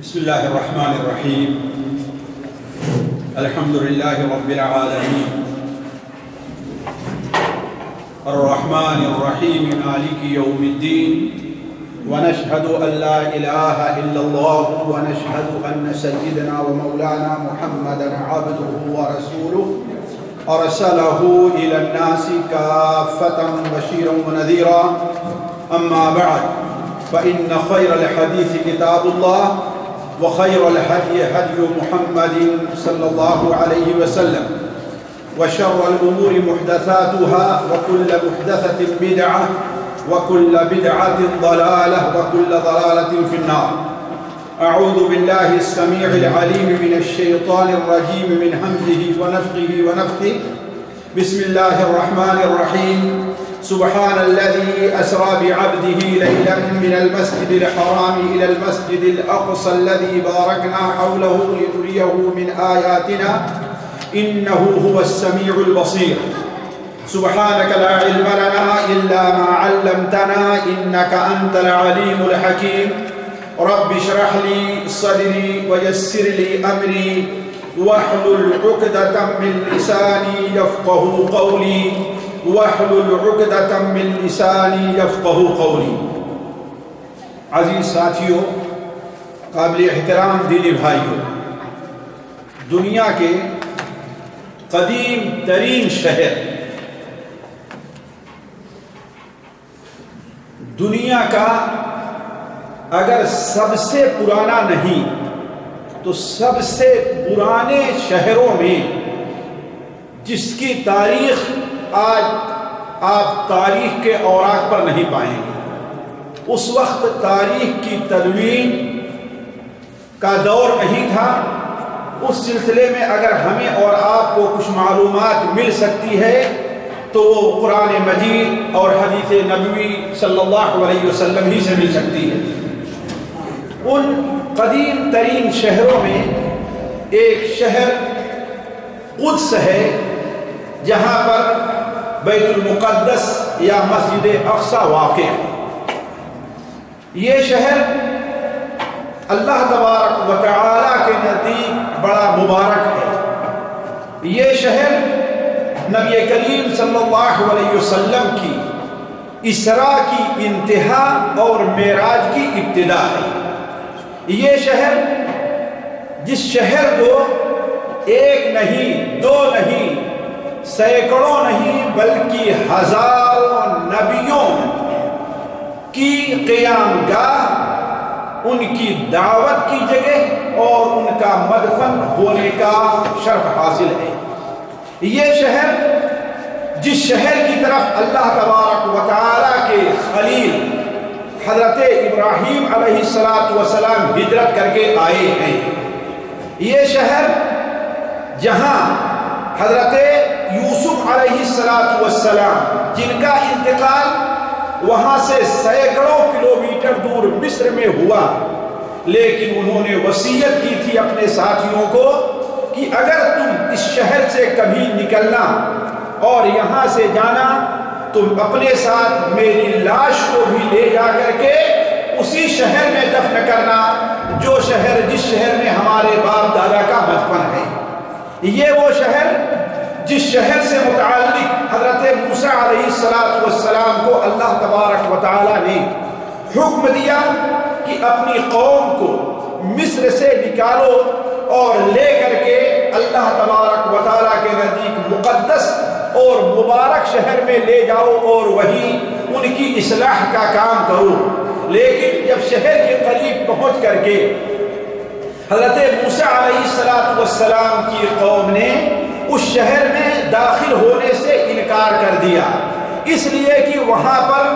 بسم الله الرحمن الرحيم. الحمد لله رب العالمين الرحمن الرحيم مالك يوم الدين، ونشهد أن لا إله إلا الله، ونشهد أن سيدنا ومولانا محمدا عبده ورسوله أرسله إلى الناس كافة بشيرا ونذيرا. أما بعد، فإن خير الحديث كتاب الله، وخير الهدي هدي محمد صلى الله عليه وسلم، وشر الأمور محدثاتها، وكل محدثة بدعة، وكل بدعة ضلالة، وكل ضلالة في النار. أعوذ بالله السميع العليم من الشيطان الرجيم من همزه ونفخه ونفثه. بسم الله الرحمن الرحيم. سبحان الذي أسرى بعبده ليلا من المسجد الحرام إلى المسجد الأقصى الذي باركنا حوله لنريه من آياتنا إنه هو السميع البصير. سبحانك لا علم لنا إلا ما علمتنا إنك أنت العليم الحكيم. رب اشرح لي صدري ويسر لي أمري واحلل عقدة من لساني يفقه قولي واحلل عقدة من لساني يفقه قولي. عزیز ساتھیوں، قابل احترام دینی بھائیوں، دنیا کے قدیم ترین شہر، دنیا کا اگر سب سے پرانا نہیں تو سب سے پرانے شہروں میں جس کی تاریخ آج آپ تاریخ کے اوراق پر نہیں پائیں گے، اس وقت تاریخ کی تدوین کا دور نہیں تھا. اس سلسلے میں اگر ہمیں اور آپ کو کچھ معلومات مل سکتی ہے تو وہ قرآن مجید اور حدیث نبوی صلی اللہ علیہ وسلم ہی سے مل سکتی ہے. ان قدیم ترین شہروں میں ایک شہر قدس ہے، جہاں پر بیت المقدس یا مسجد اقصی واقع ہے. یہ شہر اللہ تبارک و تعالی کے نزدیک بڑا مبارک ہے. یہ شہر نبی کریم صلی اللہ علیہ وسلم کی اسراء کی انتہا اور معراج کی ابتدا ہے. یہ شہر، جس شہر کو ایک نہیں، دو نہیں، سینکڑوں نہیں بلکہ ہزاروں نبیوں کی قیام گاہ، ان کی دعوت کی جگہ اور ان کا مدفن ہونے کا شرف حاصل ہے. یہ شہر، جس شہر کی طرف اللہ تبارک و تعالی کے خلیل حضرت ابراہیم علیہ السلام ہجرت کر کے آئے ہیں. یہ شہر جہاں حضرت یوسف علیہ السلام جن کا انتقال وہاں سے سینکڑوں کلومیٹر دور مصر میں ہوا، لیکن انہوں نے وصیت کی تھی اپنے ساتھیوں کو کہ اگر تم اس شہر سے کبھی نکلنا اور یہاں سے جانا، تم اپنے ساتھ میری لاش کو بھی لے جا کر کے اسی شہر میں دفن کرنا جو شہر، جس شہر میں ہمارے باپ دادا کا مدفن ہے. یہ وہ شہر جس شہر سے متعلق حضرت موسیٰ علیہ السلام کو اللہ تبارک و تعالی نے حکم دیا کہ اپنی قوم کو مصر سے نکالو اور لے کر کے اللہ تبارک و تعالی کے نزدیک مقدس اور مبارک شہر میں لے جاؤ اور وہیں ان کی اصلاح کا کام کرو. لیکن جب شہر کے قریب پہنچ کر کے حضرت موسیٰ علیہ السلام کی قوم نے اس شہر میں داخل ہونے سے انکار کر دیا، اس لیے کہ وہاں پر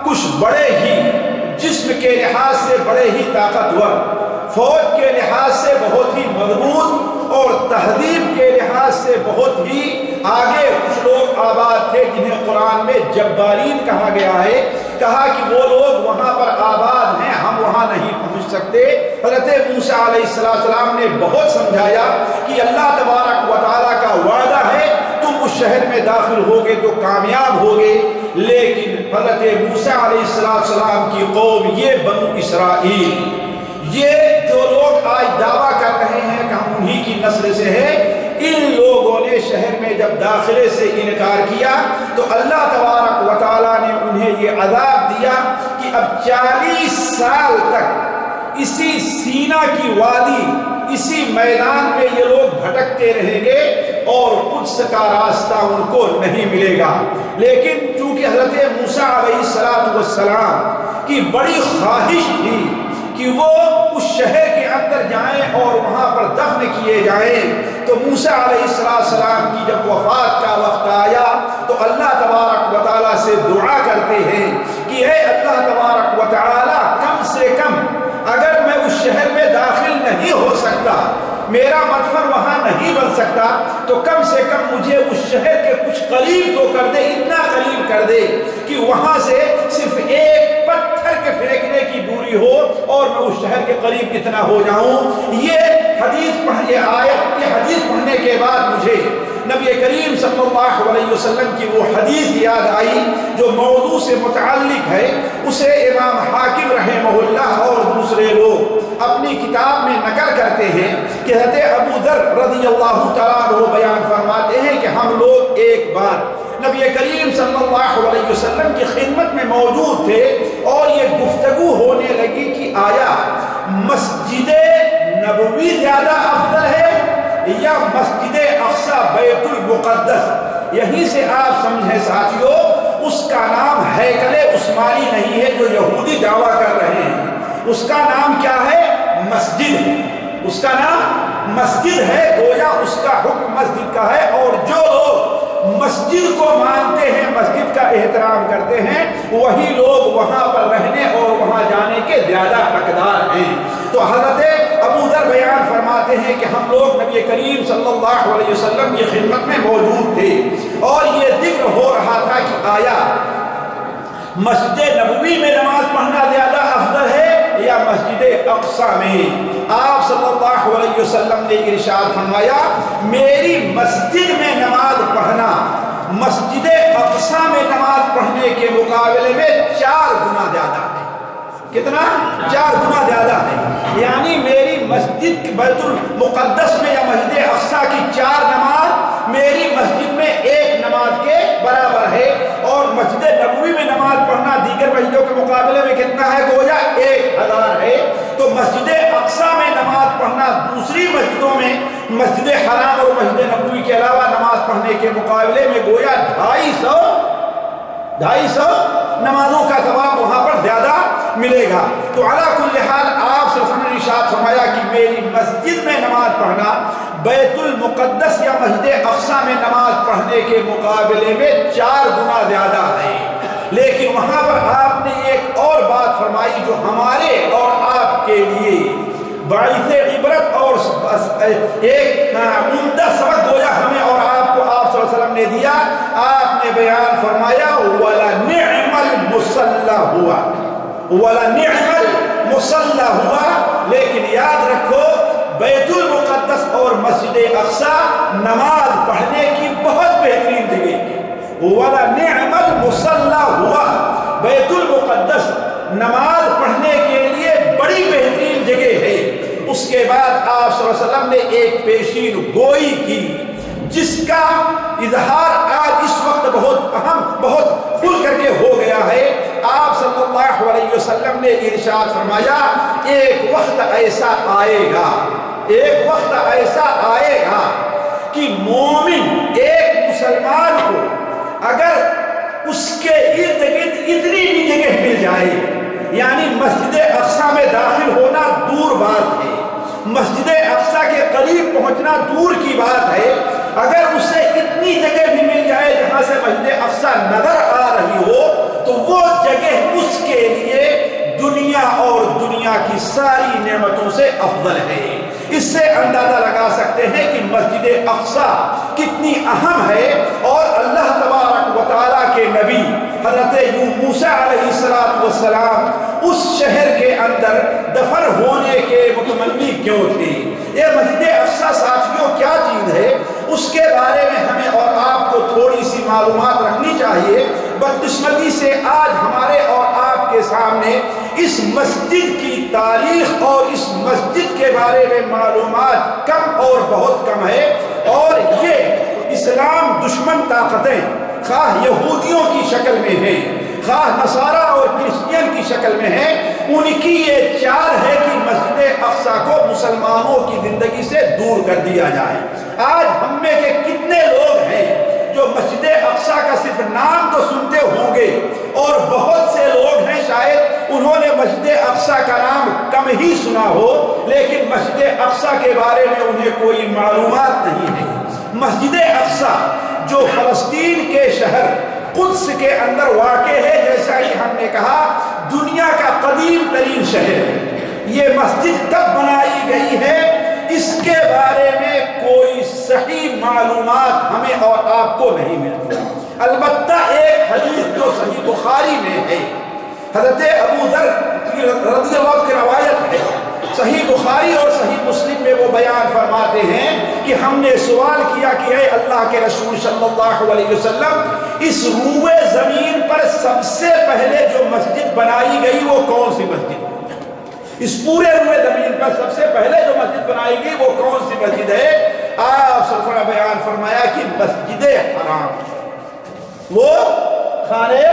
کچھ بڑے ہی جسم کے لحاظ سے بڑے ہی طاقتور، فوج کے لحاظ سے بہت ہی مضبوط اور تہذیب کے لحاظ سے بہت ہی آگے کچھ لوگ آباد تھے جنہیں قرآن میں جبارین کہا گیا ہے. کہا کہ وہ لوگ وہاں پر آباد ہیں، ہم وہاں نہیں پہنچ سکتے. حضرت موسیٰ علیہ السلام نے بہت سمجھایا کہ اللہ تبارک و تعالیٰ کا وعدہ ہے تم اس شہر میں داخل ہوگے تو کامیاب ہوگے. لیکن حضرت موسیٰ علیہ السلام کی قوم، یہ بنو اسرائیل، یہ جو لوگ مقصد سے ہے، ان لوگوں نے شہر میں جب داخلے سے انکار کیا تو اللہ تبارک و تعالیٰ نے انہیں یہ عذاب دیا کہ اب 40 سال تک اسی سینا کی وادی، اسی میدان میں یہ لوگ بھٹکتے رہیں گے اور قدس کا راستہ ان کو نہیں ملے گا۔ لیکن چونکہ حضرت موسیٰ علیہ السلام کی بڑی خواہش تھی کہ وہ اس شہر کے اندر جائیں اور وہاں پر دفن کیے جائیں، تو موسیٰ علیہ السلام کی جب وفات کا وقت آیا تو اللہ تبارک و تعالیٰ سے دعا کرتے ہیں کہ اے اللہ تبارک و تعالیٰ، کم سے کم اگر میں اس شہر میں داخل نہیں ہو سکتا، میرا مدفن وہاں نہیں بن سکتا، تو کم سے کم مجھے اس شہر کے کچھ قریب تو کر دے، اتنا قریب کر دے کہ وہاں سے صرف ایک پتھر کے پھینکنے کی دوری ہو اور میں اس شہر کے قریب کتنا ہو جاؤں۔ یہ حدیث پڑھنے کے بعد مجھے نبی کریم صلی اللہ علیہ وسلم کی وہ حدیث یاد آئی جو موضوع سے متعلق ہے۔ اسے امام حاکم رحمہ اللہ اور دوسرے لوگ اپنی کتاب میں نقل کرتے ہیں کہ حضرت ابو ذر رضی اللہ تعالیٰ عنہ بیان فرماتے ہیں کہ ہم لوگ ایک بار نبی کریم صلی اللہ علیہ وسلم کی خدمت میں موجود تھے اور یہ گفتگو ہونے لگی کہ آیا مسجد نبوی زیادہ افضل ہے یا مسجد اقصی بیت المقدس؟ یہیں سے آپ سمجھیں ساتھیو، اس کا نام ہیکل عثمانی نہیں ہے جو یہودی دعویٰ کر رہے ہیں، اس کا نام کیا ہے؟ مسجد ہے، اس کا نام مسجد ہے، گویا اس کا حکم مسجد کا ہے، اور جو لوگ مسجد کو مانتے ہیں، مسجد کا احترام کرتے ہیں، وہی لوگ وہاں پر رہنے اور وہاں جانے کے زیادہ حقدار ہیں۔ تو حضرت ابو ذر بیان فرماتے ہیں کہ ہم لوگ نبی کریم صلی اللہ علیہ وسلم کی خدمت میں موجود تھے اور یہ ذکر ہو رہا تھا کہ آیا مسجد نبوی میں نماز پڑھنا زیادہ افضل ہے یا مسجد اقصی میں؟ آپ صلی اللہ علیہ وسلم نے ارشاد فرمایا، میری مسجد میں نماز پڑھنا مسجد اقصی میں نماز پڑھنے کے مقابلے میں 4 گنا زیادہ ہے۔ کتنا؟ 4 گنا زیادہ ہے، یعنی میری مسجد بیت المقدس میں یا مسجد اقصی کی 4 نماز میری مسجد میں 1 نماز کے برابر ہے، اور مسجد نبوی میں نماز پڑھنا دیگر مسجدوں کے مقابلے میں کتنا ہے؟ گویا 1000 ہے۔ تو مسجد اقصی میں نماز پڑھنا دوسری مسجدوں میں مسجد حرام اور مسجد نبوی کے علاوہ نماز پڑھنے کے مقابلے میں گویا 250 نمازوں کا ثواب وہاں پر زیادہ ملے گا۔ تو علی کل حال آپ صلی اللہ علیہ وسلم نے ارشاد فرمایا کہ میری مسجد میں نماز پڑھنا بیت المقدس یا مسجد اقصی میں نماز پڑھنے کے مقابلے میں 4 گنا زیادہ ہے۔ لیکن وہاں پر آپ نے ایک اور بات فرمائی جو ہمارے اور آپ کے لیے باعث عبرت اور ایک عمدہ سبق گویا ہمیں اور آپ کو آپ صلی اللہ علیہ وسلم نے دیا۔ آپ نے بیان فرمایا وَلَنِعْمَ الْمُصَلَّى ہوا، وَلَنِعْمَ الْمُصَلَّى ہوا، لیکن یاد رکھو بیت المقدس اور مسجد اقصی نماز پڑھنے کی بہت بہترین جگہ ہے۔ وَلَنِعْمَ الْمُصَلَّى ہوا، بیت المقدس نماز پڑھنے کے لیے بڑی بہترین جگہ ہے۔ اس کے بعد آپ صلی اللہ علیہ وسلم نے ایک پیشین گوئی کی جس کا اظہار آج اس وقت بہت اہم، بہت کھل کر کے ہو گیا ہے۔ آپ صلی اللہ علیہ وسلم نے ارشاد فرمایا، ایک وقت ایسا آئے گا، ایک وقت ایسا آئے گا کہ مومن ایک مسلمان کو اگر اس کے ارد گرد اتنی بھی جگہ مل جائے، یعنی مسجد اقصی میں داخل ہونا دور بات ہے، مسجد اقصی کے قریب پہنچنا دور کی بات ہے، اگر اسے اتنی جگہ بھی مل جائے جہاں سے مسجد اقصی نظر آ رہی ہو تو وہ جگہ اس کے لیے دنیا اور دنیا کی ساری نعمتوں سے افضل ہے۔ اس سے اندازہ لگا سکتے ہیں کہ مسجد اقصی کتنی اہم ہے، اور اللہ تبارک و تعالیٰ کے نبی حضرت موسیٰ علیہ السلام اس شہر کے اندر دفن ہونے کے متمنی کیوں تھے؟ یہ مسجد اقصی ساتھیوں کیا چیز ہے اس کے بارے میں ہمیں اور آپ کو تھوڑی سی معلومات رکھنی چاہیے۔ بدقسمتی سے آج ہمارے اور آپ کے سامنے اس مسجد کی تاریخ اور اس مسجد کے بارے میں معلومات کم اور بہت کم ہے، اور یہ اسلام دشمن طاقتیں خواہ یہودیوں کی شکل میں ہیں، خواہ نصارہ اور کرسچین کی شکل میں ہیں، ان کی یہ چال ہے کہ مسجد اقصی کو مسلمانوں کی زندگی سے دور کر دیا جائے۔ آج ہم میں کے کتنے لوگ ہیں جو مسجد اقصی کا صرف نام تو سنتے ہوں گے، اور بہت سے لوگ ہیں شاید انہوں نے مسجد اقصی کا نام کم ہی سنا ہو، لیکن مسجد اقصی کے بارے میں انہیں کوئی معلومات نہیں ہے۔ مسجد اقصی جو فلسطین کے شہر قدس کے اندر واقع ہے، جیسا کہ ہم نے کہا دنیا کا قدیم ترین شہر ہے، یہ مسجد کب بنائی گئی ہے اس کے بارے میں کوئی صحیح معلومات ہمیں اور آپ کو نہیں ملتی۔ البتہ ایک حدیث جو صحیح بخاری میں ہے، حضرت ابو ذر رضی اللہ عنہ کی روایت ہے، صحیح بخاری اور صحیح مسلم میں وہ بیان فرماتے ہیں کہ ہم نے سوال کیا کہ اے اللہ کے رسول صلی اللہ علیہ وسلم، اس روئے زمین پر سب سے پہلے جو مسجد بنائی گئی وہ کون سی مسجد ہے؟ اس پورے روئے زمین پر سب سے پہلے جو مسجد بنائی گئی وہ کون سی مسجد ہے؟ آپ صلی اللہ علیہ وسلم بیان فرمایا کہ مسجد حرام، وہ خانہ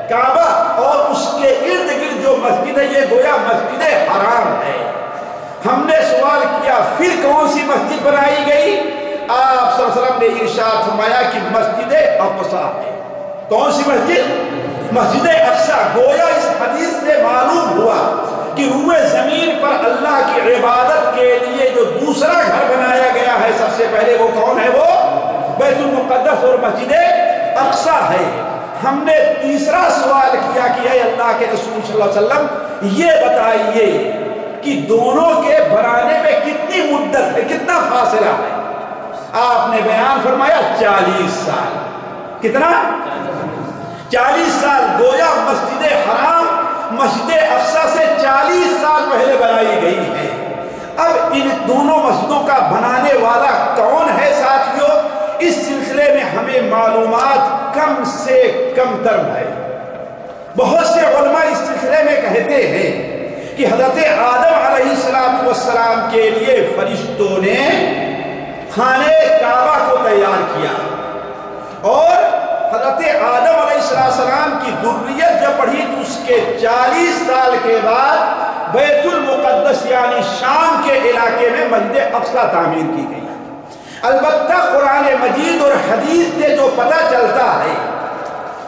کعبہ اور اس کے ارد گرد جو مسجد ہے یہ گویا مسجد حرام ہے۔ ہم نے سوال کیا پھر کون سی مسجد بنائی گئی؟ آپ صلی اللہ علیہ وسلم نے ارشاد فرمایا کہ مسجد اقصی ہے۔ کون سی مسجد؟ مسجد اقصی۔ گویا اس حدیث سے معلوم ہوا کہ روئے زمین پر اللہ کی عبادت کے لیے جو دوسرا گھر بنایا گیا ہے سب سے پہلے وہ کون ہے؟ وہ بیت المقدس اور مسجد اقصی ہے۔ ہم نے تیسرا سوال کیا کہ اے اللہ کے رسول صلی اللہ علیہ وسلم یہ بتائیے کہ دونوں کے بنانے میں کتنی مدت ہے، کتنا فاصلہ ہے؟ آپ نے بیان فرمایا 40 سال۔ کتنا؟ 40 سال۔ گویا مسجد حرام مسجد اقصی سے 40 سال پہلے بنائی گئی ہے۔ اب ان دونوں مسجدوں کا بنانے والا کون ہے ساتھیوں؟ اس سلسلے میں ہمیں معلومات کم سے کم تر ہے۔ بہت سے علماء اس سلسلے میں کہتے ہیں کہ حضرت آدم علیہ السلام کے لیے فرشتوں نے خانہ کعبہ کو تیار کیا، اور حضرت آدم علیہ السلام کی ذریت جب بڑھی تو اس کے 40 سال کے بعد بیت المقدس یعنی شام کے علاقے میں مسجد اقصی تعمیر کی گئی۔ البتہ قرآن مجید اور حدیث سے جو پتہ چلتا ہے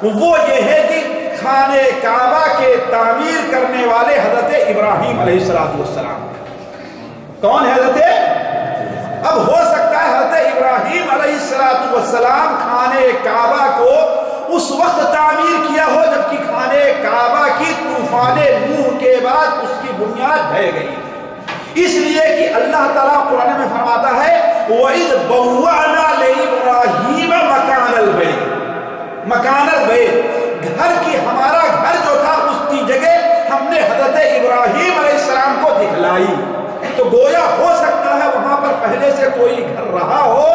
وہ یہ ہے کہ خانہ کعبہ کے تعمیر کرنے والے حضرت ابراہیم علیہ السلام۔ کون ہے حضرت؟ اب ہو سکتا ہے حضرت ابراہیم علیہ السلام خانہ کعبہ کو اس وقت تعمیر کیا ہو جبکہ خانہ کعبہ کی طوفان نوح کے بعد اس کی بنیاد ڈھہ گئی، اس لیے کہ اللہ تعالیٰ قرآن میں فرماتا ہے وَإِذْ بَوَّعْنَا لِإِبْرَاهِيمَ مَكَانَ الْبَيْتِ، مکان البیت، گھر کی ہمارا گھر جو تھا اس کی جگہ ہم نے حضرت ابراہیم علیہ السلام کو دکھلائی۔ تو گویا ہو سکتا ہے وہاں پر پہلے سے کوئی گھر رہا ہو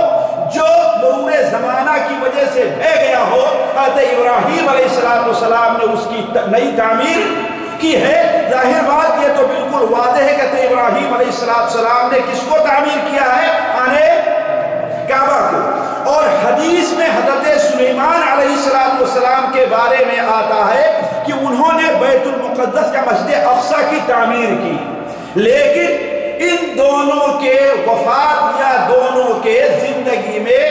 جو مرور زمانہ کی وجہ سے بہ گیا ہو، حضرت ابراہیم علیہ السلام نے اس کی نئی تعمیر کی ہے۔ ظاہر بات یہ تو بالکل واضح ہے کہ ابراہیم علیہ السلام نے کس کو تعمیر کیا ہے؟ خانہ کعبہ کو۔ اور حدیث میں حضرت سلیمان علیہ السلام کے بارے میں آتا ہے کہ انہوں نے بیت المقدس یا مسجد اقصی کی تعمیر کی، لیکن ان دونوں کے وفات یا دونوں کے زندگی میں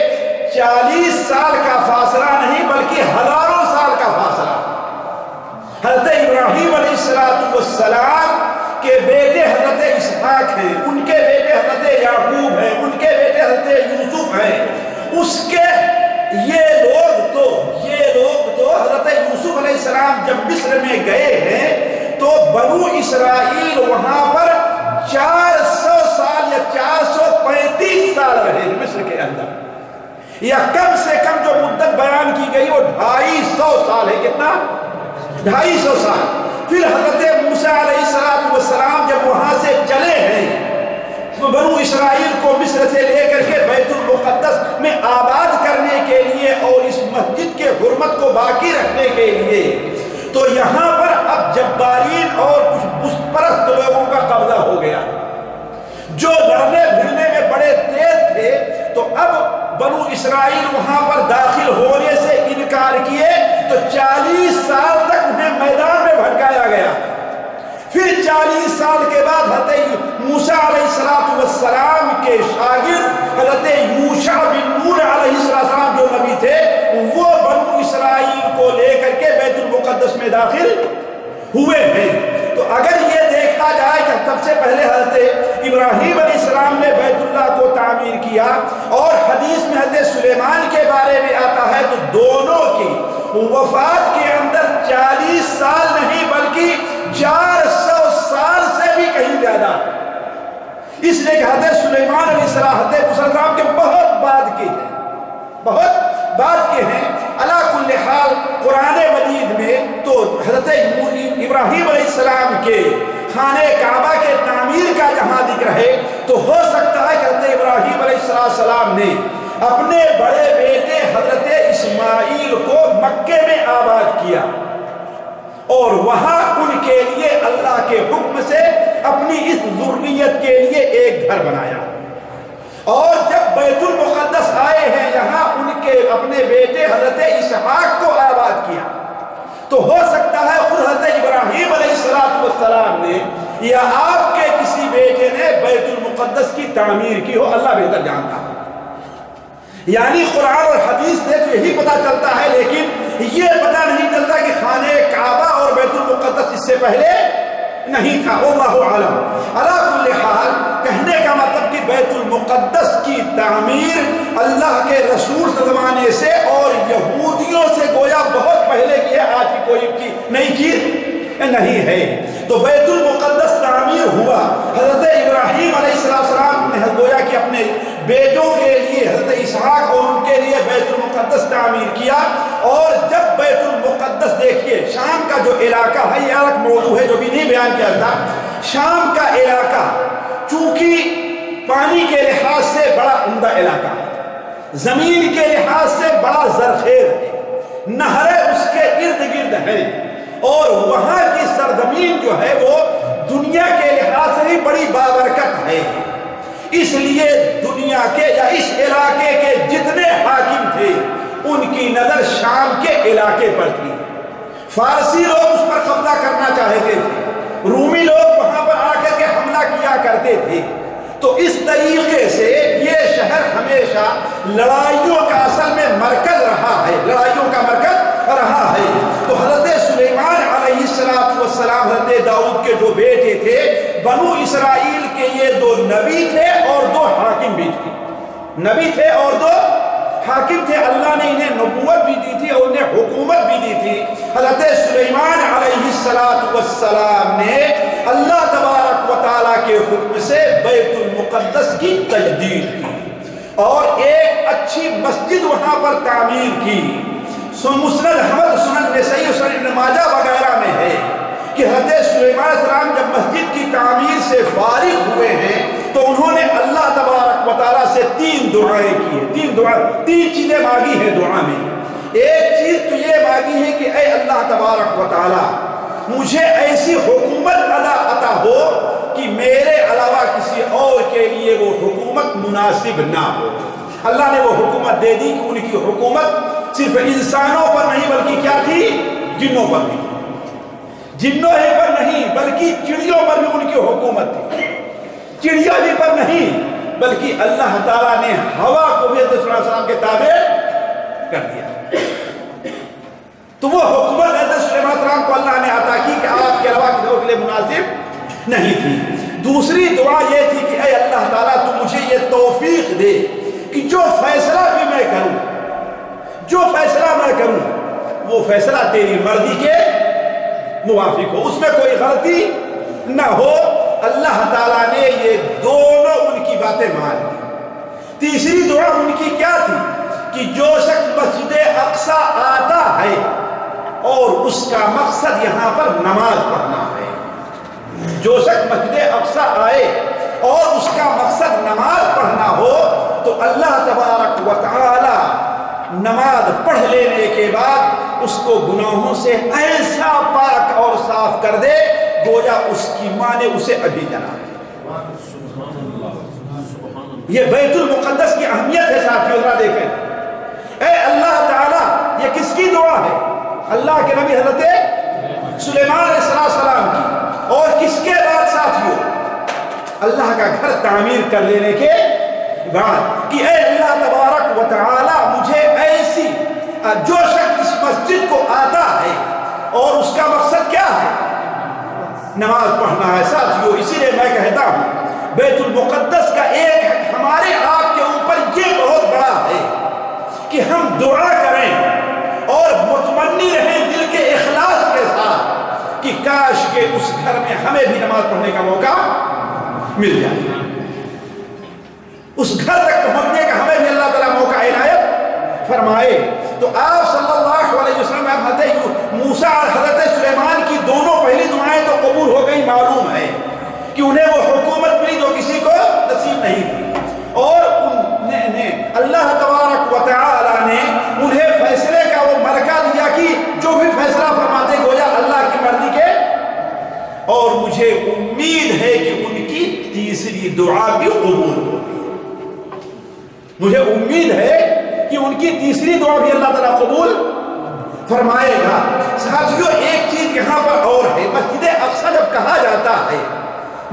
40 سال کا فاصلہ نہیں بلکہ ہزاروں سال کا فاصلہ۔ حضرت ابراہیم علیہ السلام کے بیٹے حضرت اسحاق ہیں، ان کے بیٹے حضرت یعقوب ہیں، ان کے بیٹے حضرت یوسف ہیں، اس کے یہ لوگ تو حضرت یوسف علیہ السلام جب مصر میں گئے ہیں تو بنو اسرائیل وہاں پر 400 سال یا 435 سال رہے مصر کے اندر، یا کم سے کم جو مدت بیان کی گئی وہ 250 سال ہے۔ کتنا؟ 250 سال۔ پھر حضرت موسیٰ علیہ السلام جب وہاں سے چلے ہیں تو بنو اسرائیل کو مصر سے لے کر کے بیت المقدس میں آباد کرنے کے لیے اور اس مسجد کے حرمت کو باقی رکھنے کے لیے، تو یہاں پر اب جبارین اور کچھ بت پرست لوگوں کا قبضہ ہو گیا۔ جو لڑنے بھیڑنے میں بڑے تیز تھے، تو اب بنو اسرائیل وہاں پر داخل ہونے سے انکار کیے تو 40 سال تک انہیں میدان میں بھٹکایا گیا۔ پھر 40 سال کے بعد حضرت موسیٰ علیہ السلام کے شاگرد حضرت یوشع بن نون علیہ السلام جو نبی تھے، وہ بنو اسرائیل کو لے کر کے بیت المقدس میں داخل ہوئے ہیں۔ تو اگر یہ دیکھا جائے کہ سب سے پہلے حضرت ابراہیم علیہ السلام نے بیت اللہ کو تعمیر کیا، اور حدیث میں حضرت سلیمان کے بارے میں آتا ہے، تو دونوں کی وفات کے اندر 40 سال نہیں بلکہ 400 سال سے بھی کہیں زیادہ، اس لیے کہ حضرت سلیمان علیہ السلام کے بہت بعد کے ہیں، بہت بعد کے ہیں۔ علا کل حال قرآن مجید میں تو حضرت ابراہیم علیہ السلام کے خانہ کعبہ کے تعمیر کا جہاں ذکر ہے، تو ہو سکتا ہے کہ حضرت ابراہیم علیہ السلام نے اپنے بڑے بیٹے حضرت اسماعیل کو مکے میں آباد کیا، اور وہاں ان کے لیے اللہ کے حکم سے اپنی اس ذریت کے لیے ایک گھر بنایا، اور جب بیت المقدس آئے ہیں یہاں ان کے اپنے بیٹے حضرت اسحاق کو آباد کیا۔ تو ہو سکتا ہے خود حضرت ابراہیم علیہ السلام نے یا آپ کے کسی بیٹے نے بیت المقدس کی تعمیر کی ہو، اللہ بہتر جانتا ہے۔ یعنی قرآن اور حدیث سے تو یہی پتا چلتا ہے، لیکن یہ پتا نہیں چلتا کہ خانہ کعبہ اور بیت المقدس اس سے پہلے نہیں تھا، واللہ اعلم۔ علی کل حال کہنے کا مطلب کہ بیت المقدس کی تعمیر اللہ کے رسول کے زمانے سے اور یہودیوں سے گویا بہت پہلے کی ہے، آج کی کوئی نئی چیز نہیں ہے۔ تو بیت المقدس تعمیر ہوا، حضرت ابراہیم علیہ السلام نے گویا کہ اپنے بیٹوں کے لیے حضرت اسحاق اور ان کے لیے بیت المقدس تعمیر کیا، اور جب بیت المقدس دیکھیے شام کا جو علاقہ ہے، یہ الگ موضوع ہے جو بھی نہیں بیان کیا تھا۔ شام کا علاقہ چونکہ پانی کے لحاظ سے بڑا عمدہ علاقہ ہے، زمین کے لحاظ سے بڑا زرخیز ہے، نہریں اس کے ارد گرد ہیں، اور وہاں کی سرزمین جو ہے وہ دنیا کے لحاظ سے بھی بڑی بابرکت ہے۔ اس لیے دنیا کے یا اس علاقے کے جتنے حاکم تھے ان کی نظر شام کے علاقے پر تھی۔ فارسی لوگ اس پر قبضہ کرنا چاہتے تھے، رومی لوگ وہاں پر آ کر کے حملہ کیا کرتے تھے۔ تو اس طریقے سے یہ شہر ہمیشہ لڑائیوں کا اصل میں مرکز رہا ہے، لڑائیوں کا مرکز رہا ہے۔ تو حضرت سلیمان علیہ السلام حضرت داؤد کے جو بیٹے تھے، بنو اسرائیل کے یہ 2 نبی تھے اور 2 حاکم بھی تھے، نبی تھے اور 2 حاکم تھے۔ اللہ نے انہیں نبوت بھی دی تھی اور انہیں حکومت بھی دی تھی۔ حضرت سلیمان علیہ السلام نے اللہ تبارک و تعالیٰ کے حکم سے بیت المقدس کی تجدید کی اور ایک اچھی مسجد وہاں پر تعمیر کی۔ مسند احمد، سنن نسائی اور سنن ابن ماجہ وغیرہ میں ہے کہ حضرت سلیمان علیہ السلام جب مسجد کی تعمیر سے فارغ ہوئے ہیں تو انہوں نے اللہ تبارک و تعالیٰ سے 3 دعائیں کی ہیں، 3 چیزیں مانگی ہیں دعا میں۔ ایک چیز تو یہ مانگی ہے کہ اے اللہ تبارک و تعالیٰ مجھے ایسی حکومت عطا ہو کہ میرے علاوہ کسی اور کے لیے وہ حکومت مناسب نہ ہو۔ اللہ نے وہ حکومت دے دی کہ ان کی حکومت صرف انسانوں پر نہیں بلکہ کیا تھی، جنوں پر بھی، جنوں ہی پر نہیں بلکہ چڑیوں پر بھی ان کی حکومت تھی۔ چڑیا بھی پر نہیں بلکہ اللہ تعالیٰ نے ہوا کو بھی حضرت صلی اللہ علیہ وسلم کے تابع کر دیا۔ تو وہ حکومت حضرت سلیمان علیہ السلام کو اللہ نے عطا کی کہ آپ کے علاوہ کسی اور کے لیے مناسب نہیں تھی۔ دوسری دعا یہ تھی کہ اے اللہ تعالیٰ تو مجھے یہ توفیق دے کہ جو فیصلہ بھی میں کروں، جو فیصلہ میں کروں وہ فیصلہ تیری مرضی کے موافق ہو، اس میں کوئی غلطی نہ ہو۔ اللہ تعالیٰ نے یہ دونوں ان کی باتیں مان لی۔ تیسری دعا ان کی کیا تھی کہ جو شخص مسجد اقصی آتا ہے اور اس کا مقصد یہاں پر نماز پڑھنا ہے، جو شخص مسجد اقصی آئے اور اس کا مقصد نماز پڑھنا ہو تو اللہ تبارک و تعالی نماز پڑھ لینے کے بعد اس کو گناہوں سے ایسا پاک اور صاف کر دے گویا اس کی ماں نے اسے ابھی جنا۔ یہ بیت المقدس کی اہمیت ہے ساتھیوں، ذرا دیکھیں۔ اے اللہ تعالیٰ، یہ کس کی دعا ہے؟ اللہ کے نبی حضرت سلیمان علیہ السلام کی۔ اور کس کے بعد ساتھیوں؟ اللہ کا گھر تعمیر کر لینے کے بعد کہ اے اللہ تبارک و تعالی، مجھے ایسی جو شخص اس مسجد کو آتا ہے اور اس کا مقصد کیا ہے؟ نماز پڑھنا ہے ساتھیوں۔ اسی لیے میں کہتا ہوں بیت المقدس کا ایک حق ہمارے آپ کے اوپر یہ بہت بڑا ہے کہ ہم دعا کریں اور مطمئن رہیں دل کے اخلاص کے ساتھ کہ کاش کہ اس گھر میں ہمیں بھی نماز پڑھنے کا موقع مل جائے، اس گھر تک پہنچنے کا ہمیں بھی اللہ تعالیٰ موقع عنایت فرمائے۔ تو آپ صلی اللہ علیہ وسلم حضرت موسیٰ اور حضرت سلیمان کی دونوں پہلی دعائیں تو قبول ہو گئی، معلوم ہے کہ انہیں وہ حکومت ملی جو کسی کو نصیب نہیں تھی، اور اللہ تبارک و تعالی نے انہیں فیصلے کا وہ ملکہ دیا کہ جو بھی فیصلہ فرماتے گویا اللہ کی مرضی کے۔ اور مجھے امید ہے کہ ان کی تیسری دعا بھی قبول ہوگی، مجھے امید ہے کہ ان کی تیسری دعا بھی اللہ تعالیٰ قبول فرمائے گا۔ ساتھیوں، ایک چیز یہاں پر اور ہے، مسجد اقصی جب کہا جاتا ہے،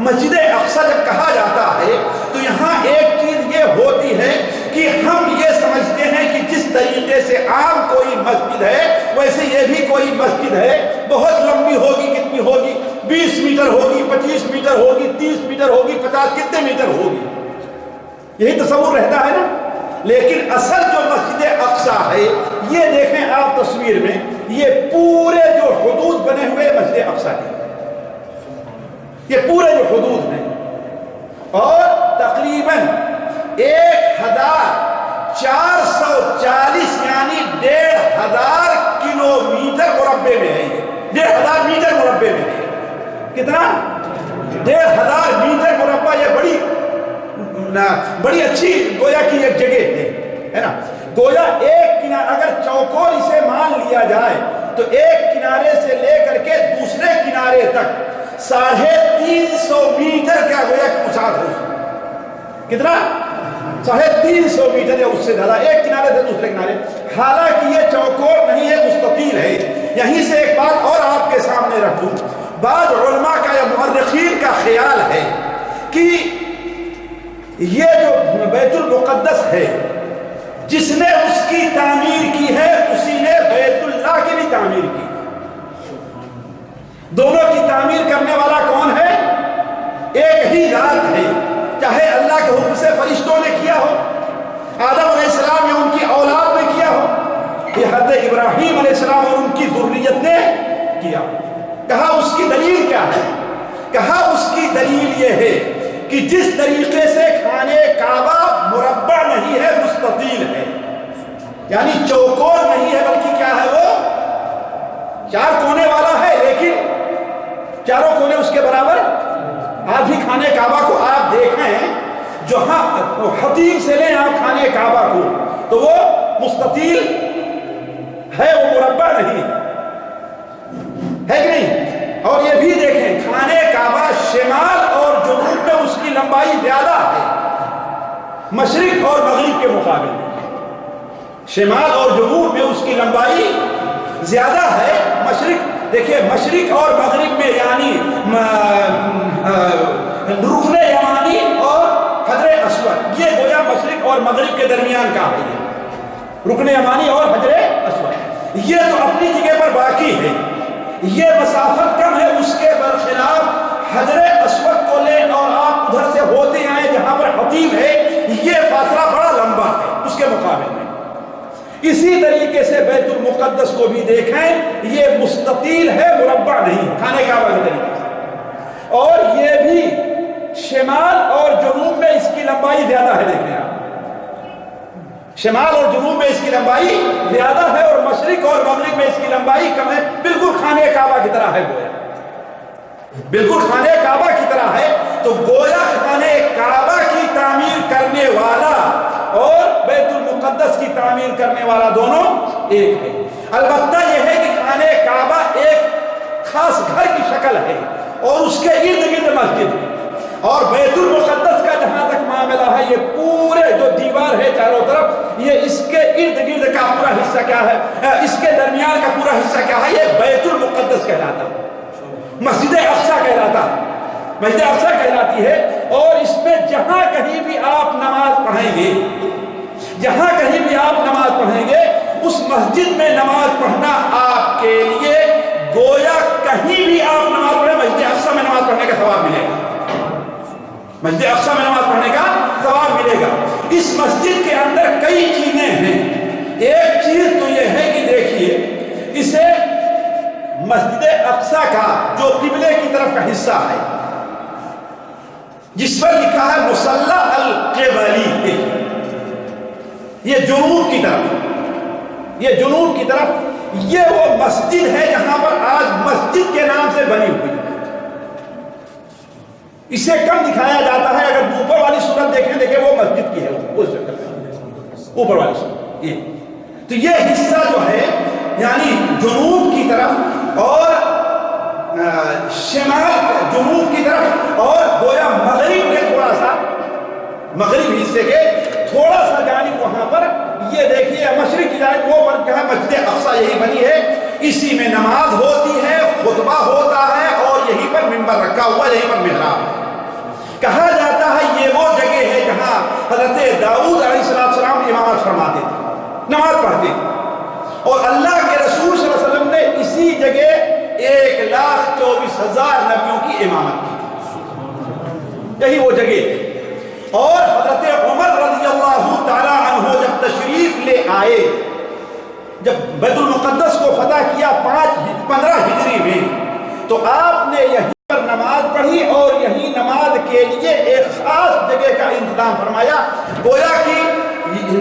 مسجد اقصی جب کہا جاتا ہے تو یہاں ایک چیز یہ ہوتی ہے کہ ہم یہ سمجھتے ہیں کہ جس طریقے سے عام کوئی مسجد ہے ویسے یہ بھی کوئی مسجد ہے، بہت لمبی ہوگی، کتنی ہوگی؟ 20 میٹر ہوگی، 25 میٹر ہوگی، 30 میٹر ہوگی، 50 کتنے میٹر ہوگی، یہی تصور رہتا ہے نا۔ لیکن اصل جو مسجد اقصی ہے، یہ دیکھیں آپ تصویر میں، یہ پورے جو حدود بنے ہوئے مسجد اقصی ہیں، یہ پورے جو حدود ہیں، اور تقریباً 1440 یعنی 1500 کلومیٹر مربع میں ہے، یہ 1500 میٹر مربع میں ہے۔ کتنا؟ 1500 میٹر مربع۔ یہ بڑی اچھی گویا کی ایک جگہ ہے نا۔ گویا ایک کنارے اگر چوکور اسے مان لیا جائے تو ایک کنارے سے لے کر کے دوسرے کنارے تک 350 میٹر کا گویا کی وسعت ہے۔ کتنا؟ 350 میٹر یا اس سے زیادہ، ایک کنارے سے دوسرے کنارے۔ حالانکہ یہ چوکور نہیں ہے، مستطیل ہے۔ یہیں سے ایک بات اور آپ کے سامنے رکھ دوں، بعض علماء کا یا مؤرخین کا خیال ہے کہ یہ جو بیت المقدس ہے، جس نے اس کی تعمیر کی ہے اسی نے بیت اللہ کی بھی تعمیر کی۔ دونوں کی تعمیر کرنے والا کون ہے؟ ایک ہی ذات ہے، چاہے اللہ کے حکم سے فرشتوں نے کیا ہو، آدم علیہ السلام یا ان کی اولاد نے کیا ہو، یہ حضرت ابراہیم علیہ السلام اور ان کی ذریت نے کیا۔ کہا اس کی دلیل کیا ہے؟ کہا اس کی دلیل یہ ہے کہ جس طریقے سے خانہ کعبہ مربع نہیں ہے، مستطیل ہے، یعنی چوکور نہیں ہے بلکہ کیا ہے، وہ 4 کونے والا ہے، لیکن چاروں کونے اس کے برابر۔ آج بھی خانہ کعبہ کو آپ دیکھیں، جہاں حتیم سے لیں آپ خانہ کعبہ کو تو وہ مستطیل ہے، وہ مربع نہیں ہے کہ نہیں؟ اور یہ بھی دیکھیں خانہ کعبہ شمال اور جنوب میں اس کی لمبائی زیادہ ہے مشرق اور مغرب کے مقابل میں، شمال اور جنوب میں اس کی لمبائی زیادہ ہے۔ مشرق دیکھیے، مشرق اور مغرب میں یعنی رکن یمانی اور حجر اسود، یہ گویا مشرق اور مغرب کے درمیان کا ہے، رکن یمانی اور حجر اسود، یہ تو اپنی جگہ پر باقی ہے، یہ مسافت کم ہے، اس کے برخلاف حجر اسود کو لیں اور آپ ادھر سے ہوتے آئیں جہاں پر حتیم ہے، یہ فاصلہ بڑا لمبا ہے اس کے مقابل میں۔ اسی طریقے سے بیت المقدس کو بھی دیکھیں، یہ مستطیل ہے، مربع نہیں، خانہ کعبہ کے طریقے سے، اور یہ بھی شمال اور جنوب میں اس کی لمبائی زیادہ ہے۔ دیکھیں آپ، شمال اور جنوب میں اس کی لمبائی زیادہ ہے اور مشرق اور مغرب میں اس کی لمبائی کم ہے، بالکل خانہ کعبہ کی طرح ہے، گویا بالکل خانہ کعبہ کی طرح ہے۔ تو گویا خانہ کعبہ کی تعمیر کرنے والا اور بیت المقدس کی تعمیر کرنے والا دونوں ایک ہے۔ البتہ یہ ہے کہ خانہ کعبہ ایک خاص گھر کی شکل ہے اور اس کے ارد گرد مسجد ہے، اور بیت المقدس کا جہاں تک معاملہ ہے یہ پورا حصہ کیا ہے، اس کے درمیان کا پورا حصہ کیا ہے، یہ بیت المقدس کہلاتا، مسجد اقصی کہلاتا، مسجد اقصی کہلاتی ہے۔ اور اس میں جہاں کہیں بھی آپ نماز پڑھیں گے، جہاں کہیں بھی آپ نماز پڑھیں گے، اس مسجد میں نماز پڑھنا آپ کے لیے گویا کہیں بھی آپ نماز پڑھیں مسجد اقصی میں نماز پڑھنے کا ثواب ملے گا، مسجد اقصی میں نماز پڑھنے کا ثواب ملے گا۔ اس مسجد کے اندر کئی چیزیں ہیں، ایک چیز تو یہ ہے کہ دیکھیے اسے مسجد اقصی کا جو قبلے کی طرف کا حصہ ہے جس پر لکھا ہے مصلی القبلی، یہ جنوب کی طرف، یہ جنوب کی طرف یہ وہ مسجد ہے جہاں پر آج مسجد کے نام سے بنی ہوئی ہے۔ اسے کم دکھایا جاتا ہے، اگر اوپر والی صورت دیکھیں وہ مسجد کی ہے، اس اوپر والی صورت یہ تو یہ حصہ جو ہے یعنی جنوب کی طرف اور شمال جنوب کی طرف اور گویا مغرب کے تھوڑا سا مغرب حصے کے تھوڑا سا جانب وہاں پر یہ دیکھیے مشرق کی جانب وہ پر جہاں مسجد اقصی یہی بنی ہے، اسی میں نماز ہوتی ہے، خطبہ ہوتا ہے اور یہیں پر منبر رکھا ہوا ہے، یہیں پر محراب ہے۔ کہا جاتا ہے یہ وہ جگہ ہے جہاں حضرت داؤد علیہ السلام امامت فرماتے تھے، نماز پڑھتے تھے، اور اللہ کے رسول صلی اللہ علیہ وسلم نے اسی جگہ 1,24,000 نبیوں کی امامت کی، یہی وہ جگہ ہے۔ اور حضرت عمر رضی اللہ تعالی عنہ جب تشریف لے آئے، جب بیت المقدس کو فتح کیا 15 ہجری میں، تو آپ نے یہیں پر نماز پڑھی اور یہی نماز کے لیے ایک خاص جگہ کا انتظام فرمایا۔ گویا کہ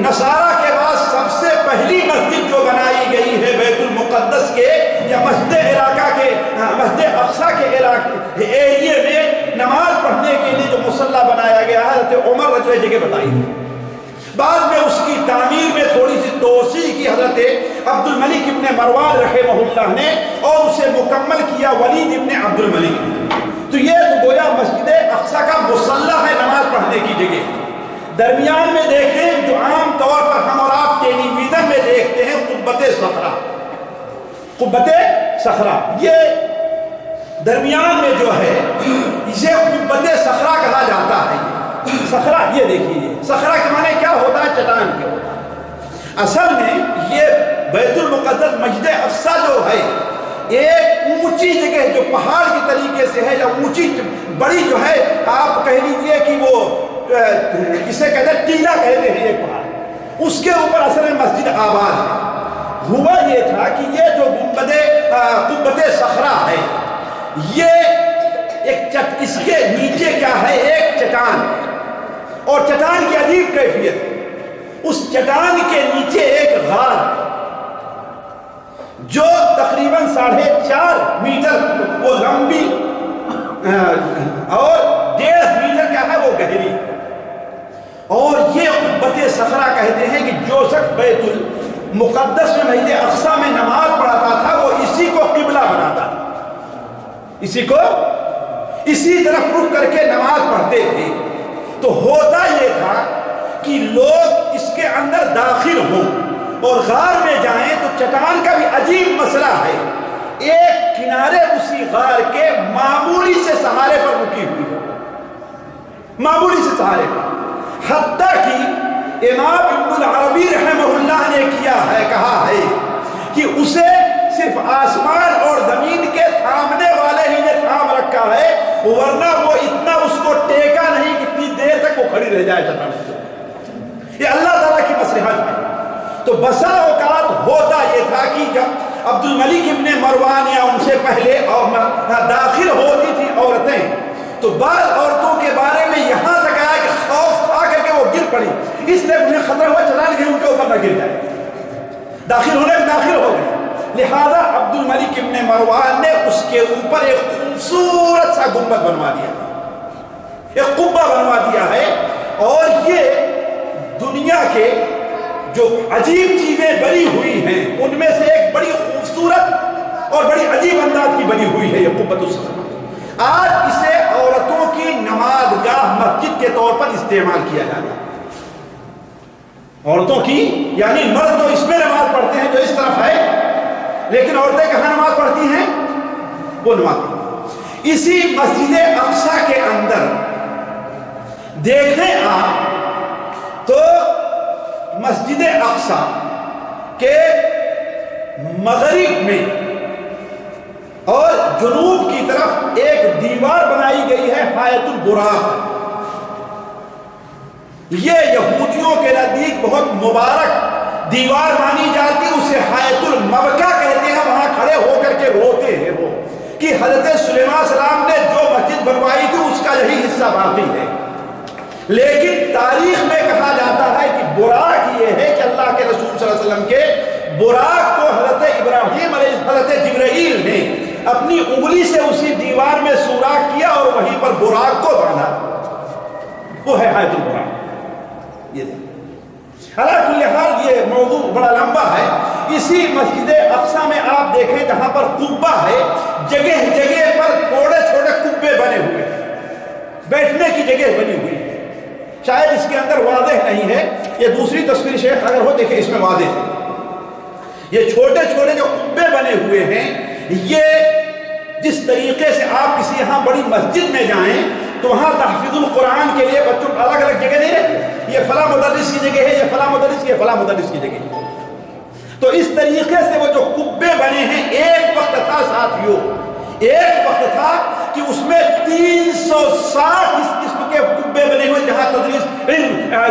نصارہ کے بعد سب سے پہلی مسجد جو بنائی گئی ہے بیت المقدس کے یا مسجد علاقہ کے مسجد اقصی کے علاقے ایریے میں نماز پڑھنے کے لیے جو مصلی بنایا گیا ہے، حضرت عمر رضی اللہ جگہ بتائی ہے۔ بعد میں اس کی تعمیر میں تھوڑی سی توسیع کی حضرت عبد الملک ابن مروان رحمہ اللہ نے، اور اسے مکمل کیا ولید ابن عبد الملک نے۔ تو یہ تو گویا مسجد اقصی کا مصلی ہے، نماز پڑھنے کی جگہ۔ درمیان میں دیکھیں جو عام طور پر ہم اور آپ ٹیلی ویژن میں دیکھتے ہیں قبۃ صخرہ، قبۃ صخرہ، یہ درمیان میں جو ہے اسے قبۃ صخرہ کہا جاتا ہے۔ صخرہ یہ دیکھیے، صخرہ کے معنی کیا ہوتا ہے، چٹان کے ہوتا ہے۔ اصل میں یہ بیت المقدس مسجد اقصی جو ہے ایک اونچی جگہ جو پہاڑ کی طریقے سے ہے، یا اونچی بڑی جو ہے آپ کہہ لیجئے کہ وہ اسے کہتے ہیں ٹیلا کہتے ہیں، ایک پہاڑ، اس کے اوپر اصل میں مسجد آباد ہے۔ ہوا یہ تھا کہ یہ جو قبۃ صخرہ ہے یہ ایک اس کے نیچے کیا ہے، ایک چٹان ہے، اور چٹان کی عجیب کیفیت ہے۔ اس چٹان کے نیچے ایک غار ہے جو تقریباً 4.5 میٹر وہ لمبی اور 1.5 میٹر کا ہے وہ گہری، اور یہ قبۃ صخرہ کہتے ہیں کہ جو شخص بیت المقدس میں مسجد اقصی میں نماز پڑھاتا تھا وہ اسی کو قبلہ بناتا تھا، اسی کو اسی طرف رخ کر کے نماز پڑھتے تھے۔ تو ہوتا یہ تھا کہ لوگ اس کے اندر داخل ہوں اور غار میں جائیں تو چٹان کا بھی عجیب مسئلہ ہے، ایک کنارے اسی غار کے معمولی سے سہارے پر رکی ہوئی ہے، معمولی سے سہارے پر، حتیٰ کہ امام ابن العربی رحمہ اللہ نے کیا ہے، کہا ہے کہ اسے صرف آسمان اور زمین کے تھامنے والے ہی نے تھام رکھا ہے، ورنہ وہ اتنا اس کو ٹیکا نہیں کتنی دیر تک وہ کھڑی رہ جائے چٹان سے۔ یہ اللہ تعالیٰ کی مصلحت ہے۔ تو بسا اوقات ہوتا یہ تھا کہ جب عبد الملک ابن مروان یا ان سے پہلے اور داخل ہوتی تھی عورتیں، تو بعض عورتوں کے بارے میں یہاں تک آیا کہ خوف آ کر کے وہ گر پڑی، اس لیے انہیں خطرہ ہوا چلا کہ ان کے اوپر نہ گر جائے، داخل ہونے میں داخل ہو گئے۔ لہذا عبد الملک ابن مروان نے اس کے اوپر ایک خوبصورت سا گنبد بنوا دیا، ایک قبہ بنوا دیا ہے، اور یہ دنیا کے جو عجیب چیزیں بنی ہوئی ہیں ان میں سے ایک بڑی خوبصورت اور بڑی عجیب انداز کی بنی ہوئی ہے یہ قبۃ الصخرہ۔ آج اسے عورتوں کی نماز گاہ مسجد کے طور پر استعمال کیا جاتا ہے، عورتوں کی، یعنی مرد تو اس میں نماز پڑھتے ہیں جو اس طرف ہے، لیکن عورتیں کہاں نماز پڑھتی ہیں؟ وہ نماز پڑھتی ہیں اسی مسجد اقصی کے اندر۔ دیکھیں آپ تو مسجد اقصی کے مغرب میں اور جنوب کی طرف ایک دیوار بنائی گئی ہے حائط البراق۔ یہ یہودیوں کے نزدیک بہت مبارک دیوار مانی جاتی، اسے حائط المبکا کہتے ہیں۔ وہاں کھڑے ہو کر کے روتے ہیں وہ کہ حضرت سلیمان السلام نے جو مسجد بنوائی تھی اس کا یہی حصہ باقی ہے۔ لیکن تاریخ میں کہا جاتا ہے کہ براق یہ ہے کہ اللہ کے رسول صلی اللہ علیہ وسلم کے براق کو حضرت ابراہیم علیہ حضرت جبرائیل نے اپنی انگلی سے اسی دیوار میں سوراخ کیا اور وہیں پر براق کو باندھا، وہ ہے حائط البراق۔ یہ علی کل حال یہ موضوع بڑا لمبا ہے۔ اسی مسجد اقصی میں آپ دیکھیں جہاں پر قبہ ہے، جگہ جگہ پر تھوڑے چھوٹے قبے بنے ہوئے، بیٹھنے کی جگہ بنی ہوئی ہے۔ شاید اس کے اندر واضح نہیں ہے، یہ دوسری تصویر شیخ اگر ہو دیکھیں اس میں واضح ہے۔ یہ چھوٹے چھوٹے جو قبے بنے ہوئے ہیں، یہ جس طریقے سے آپ کسی یہاں بڑی مسجد میں جائیں تو وہاں تحفظ القرآن کے لیے بچوں کو الگ الگ جگہ نہیں رہتی، یہ فلاں مدرس کی جگہ ہے، یہ فلاں مدرس کی، یہ فلاں مدرس کی جگہ ہے۔ تو اس طریقے سے وہ جو قبے بنے ہیں، ایک وقت تھا ساتھیوں، ایک وقت تھا کہ اس میں 360 اس قسم کے قبے بنے ہوئے جہاں تدریس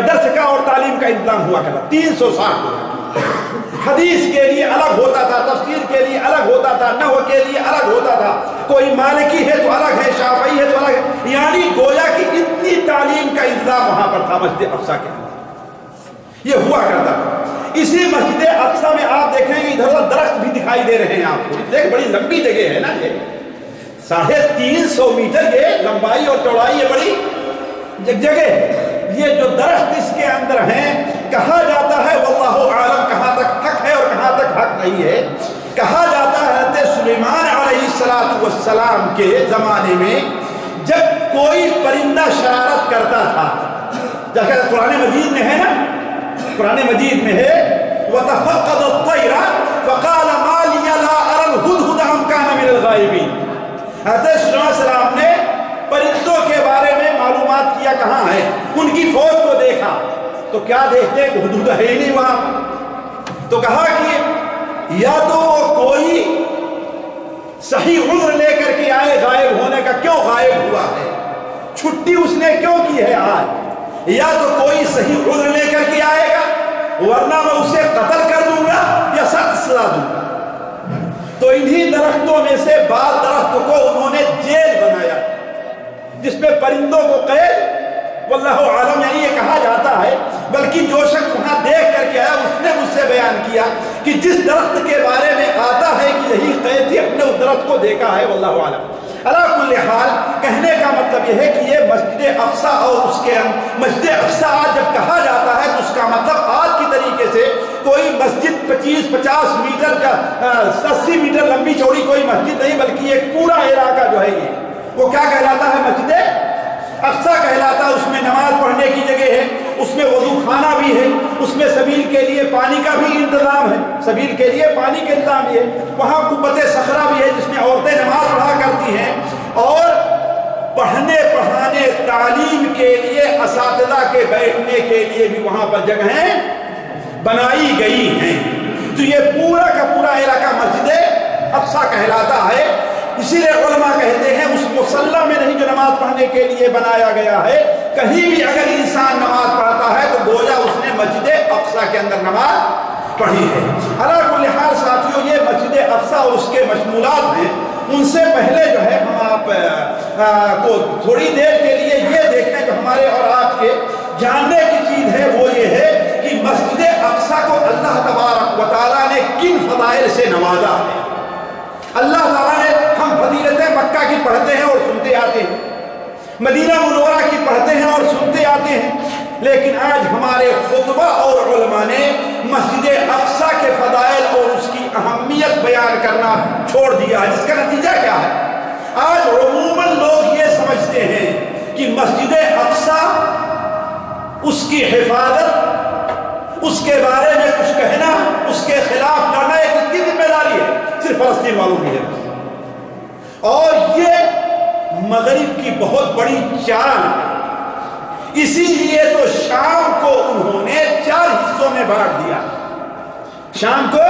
درس کا اور تعلیم کا انتظام ہوا کرتا۔ 360 حدیث کے لیے الگ ہوتا تھا، تفسیر کے لیے الگ ہوتا تھا، نحو کے لیے الگ ہوتا تھا، کوئی مالکی ہے تو الگ ہے، شافعی ہے تو الگ ہے، یعنی گویا کہ اتنی تعلیم کا انتظام وہاں پر تھا مسجد اقصی کے اندر، یہ ہوا کرتا تھا۔ اسی مسجد اقصی میں آپ دیکھیں گے ادھر ادھر درخت بھی دکھائی دے رہے ہیں آپ کو، دیکھ بڑی لمبی جگہ ہے نا، یہ 350 میٹر یہ لمبائی اور چوڑائی، یہ بڑی جگہ ہے۔ یہ جو درخت اس کے اندر ہیں، کہا جاتا ہے واللہ عالم کہاں تک حق ہے اور کہاں تک حق نہیں ہے، کہا جاتا ہے حضرت سلیمان علیہ السلام کے زمانے میں جب کوئی پرندہ شرارت کرتا تھا، جیسے قرآن مجید میں ہے نا، قرآن مجید میں ہے وَتَفَقَّدَ الطَّيْرَ فَقَالَ مَا لِيَ لَا أَرَى الْهُدْهُدَ أَمْ كَانَ مِنَ الْغَائِبِينَ۔ حضرت سلیمان علیہ السلام نے پرندوں کے بارے میں معلومات کیا کہاں ہے، ان کی فوج کو دیکھا تو کیا دیکھتے کہ حدود ہے ہی نہیں وہاں پر، تو کہا کہ یا تو کوئی صحیح عذر لے کر کے آئے، غائب ہونے کا کیوں غائب ہوا ہے، چھٹی اس نے کیوں کی ہے آج، یا تو کوئی صحیح عذر لے کر کے آئے گا ورنہ میں اسے قتل کر دوں گا یا سخت سزا دوں گا۔ تو انہی درختوں میں سے بعض درختوں کو انہوں نے جیل بنایا جس میں پرندوں کو قید، واللہ عالم یعنی یہ کہا جاتا ہے، بلکہ جو شخص وہاں دیکھ کر کے آیا اس نے مجھ سے بیان کیا کہ جس درخت کے بارے میں آتا ہے کہ یہی قید تھی، اپنے اس درخت کو دیکھا ہے، واللہ عالم۔ علی کل حال کہنے کا مطلب یہ ہے کہ یہ مسجد اقصی اور اس کے مسجد اقصی آج جب کہا جاتا ہے تو اس کا مطلب آج کی طریقے سے کوئی مسجد 25-50 میٹر یا 80 میٹر لمبی چوڑی کوئی مسجد نہیں، بلکہ ایک پورا علاقہ جو ہے یہ وہ کیا کہلاتا ہے، مسجد اقصی کہلاتا ہے۔ اس میں نماز پڑھنے کی جگہ ہے، اس میں وضو خانہ بھی ہے، اس میں سبیل کے لیے پانی کا بھی انتظام ہے، سبیل کے لیے پانی کا انتظام بھی ہے، وہاں قبۃ صخرہ بھی ہے جس میں عورتیں نماز پڑھا کرتی ہیں، اور پڑھنے پڑھانے تعلیم کے لیے اساتذہ کے بیٹھنے کے لیے بھی وہاں پر جگہیں بنائی گئی ہیں۔ تو یہ پورا کا پورا علاقہ مسجد اقصی کہلاتا ہے۔ اسی لیے علماء کہتے ہیں اس مصلی میں نہیں جو نماز پڑھنے کے لیے بنایا گیا ہے، کہیں بھی اگر انسان نماز پڑھتا ہے تو گویا اس نے مسجد اقصی کے اندر نماز پڑھی ہے۔ علی کل حال ساتھیوں، یہ مسجد اقصی اور اس کے مشمولات ہیں۔ ان سے پہلے جو ہے ہم آپ کو تھوڑی دیر کے لیے یہ دیکھیں جو ہمارے اور آپ کے جاننے کی چیز ہے، وہ یہ ہے کہ مسجد اقصی کو اللہ تبارک و تعالیٰ نے کن فضائل سے نوازا ہے۔ اللہ تعالیٰ نے، ہم فضیلتیں مکہ کی پڑھتے ہیں اور سنتے آتے ہیں، مدینہ منورہ کی پڑھتے ہیں اور سنتے آتے ہیں، لیکن آج ہمارے خطبہ اور علماء نے مسجد اقصی کے فضائل اور اس کی اہمیت بیان کرنا چھوڑ دیا ہے، جس کا نتیجہ کیا ہے؟ آج عموماً لوگ یہ سمجھتے ہیں کہ مسجد اقصی، اس کی حفاظت، اس کے بارے میں کچھ کہنا، اس کے خلاف لڑنا یہ کس کی ذمہ داری ہے؟ صرف فلسطین والوں کی ہے۔ اور یہ مغرب کی بہت بڑی چال ہے، اسی لیے تو شام کو انہوں نے 4 حصوں میں بانٹ دیا، شام کو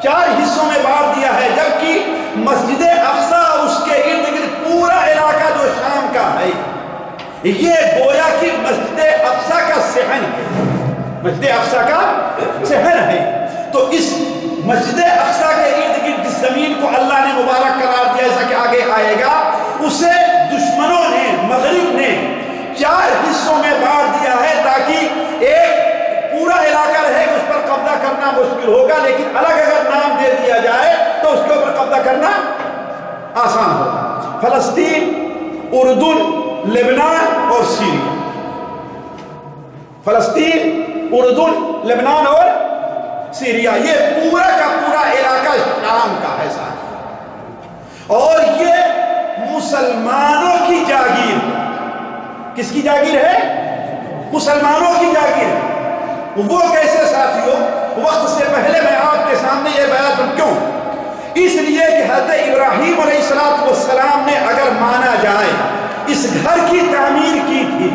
4 حصوں میں بانٹ دیا ہے، جبکہ مسجد اقصی اور اس کے ارد گرد پورا علاقہ جو شام کا ہے یہ گویا کہ مسجد اقصی کا صحن ہے، مسجد اقصی کا صحن ہے۔ تو اس مسجد اقصی کے ارد گرد جس زمین کو اللہ نے مبارک قرار دیا، جیسا کہ آگے آئے گا، اسے دشمنوں نے، مغرب نے 4 حصوں میں بانٹ دیا ہے تاکہ ایک پورا علاقہ رہے گا، اس پر قبضہ کرنا مشکل ہوگا، لیکن الگ اگر نام دے دیا جائے تو اس کے اوپر قبضہ کرنا آسان ہوگا۔ فلسطین، اردن، لبنان اور سیریا، فلسطین، اردن، لبنان اور سیریا، یہ پورا کا پورا علاقہ شام کا ہے ساتھ، اور یہ مسلمانوں کی جاگیر، کس کی جاگیر ہے؟ مسلمانوں کی جاگیر ہے۔ وہ کیسے ساتھیوں؟ وقت سے پہلے میں آپ کے سامنے یہ بیان کروں، کیوں؟ اس لیے کہ حضرت ابراہیم علیہ السلام نے اگر مانا جائے اس گھر کی تعمیر کی تھی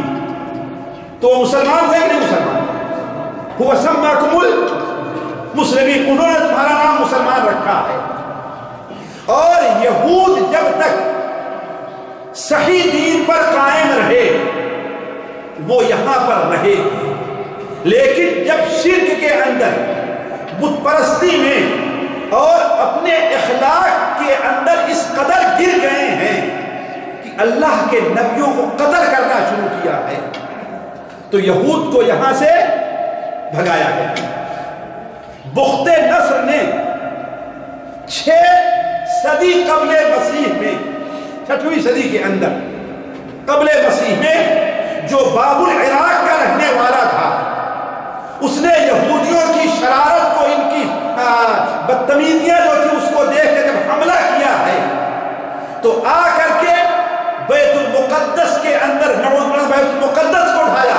تو وہ مسلمان تھے کہ نہیں مسلمان؟ هو سماکم المسلمین، انہوں نے تمہارا نام مسلمان رکھا ہے۔ اور یہود جب تک صحیح دین پر قائم رہے وہ یہاں پر رہے، لیکن جب شرک کے اندر، بت پرستی میں اور اپنے اخلاق کے اندر اس قدر گر گئے ہیں کہ اللہ کے نبیوں کو قتل کرنا شروع کیا ہے، تو یہود کو یہاں سے بھگایا گیا۔ بخت نصر نے 6 صدی قبل مسیح میں، 6ویں صدی کے اندر قبل مسیح میں، جو باب العراق کا رہنے والا تھا، اس نے یہودیوں کی شرارت کو، ان کی بدتمیزیاں جو تھی اس کو دیکھ کر جب حملہ کیا ہے تو آ کر کے بیت المقدس کے اندر، بیت المقدس کو اٹھایا،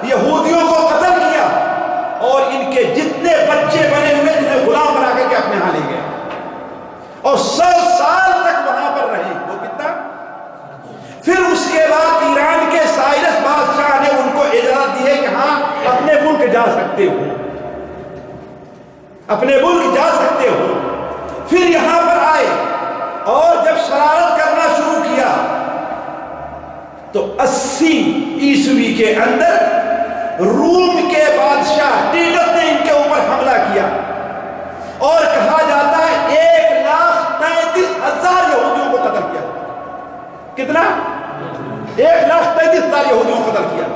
یہودیوں کو قتل کیا، اور ان کے جتنے بچے بنے ہوئے جنہیں غلام بنا کر کے اپنے ہاں لے گئے، اور 100 سال تک وہاں پر رہے۔ وہ کتنا؟ پھر اس کے بعد ایران کے سائرس بادشاہ نے ان کو اجازت دی ہے کہ ہاں اپنے ملک جا سکتے ہو، اپنے ملک جا سکتے ہو۔ پھر یہاں پر آئے اور جب شرارت کرنا شروع کیا تو 80 عیسوی کے اندر روم کے بادشاہ ٹیٹس نے ان کے اوپر حملہ کیا، اور کہا جاتا ہے 1,33,000 یہودیوں کو قتل کیا۔ کتنا؟ 1,33,000 یہودیوں کو قتل کیا،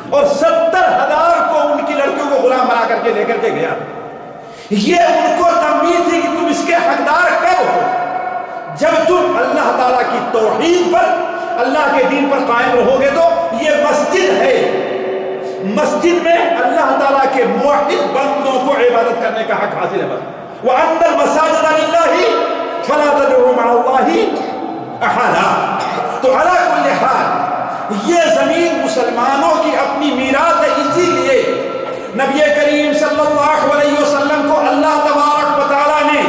اور 70,000 کو ان کی لڑکیوں کو غلام بنا کر کے لے کر کے گیا۔ یہ ان کو تنبیہ تھی کہ تم اس کے حقدار کب ہو؟ جب تم اللہ تعالیٰ کی توحید پر، اللہ کے دین پر قائم رہو گے۔ تو یہ مسجد ہے، مسجد میں اللہ تعالیٰ کے موحد بندوں کو عبادت کرنے کا حق حاصل ہے بس۔ وَأَنَّ الْمَسَاجِدَ لِلَّهِ فَلَا تَدْعُوا مَعَ اللَّهِ أَحَدًا۔ تو علی کل حال یہ زمین مسلمانوں کی اپنی میراث ہے، اسی لیے نبی کریم صلی اللہ علیہ وسلم کو اللہ تبارک و تعالیٰ نے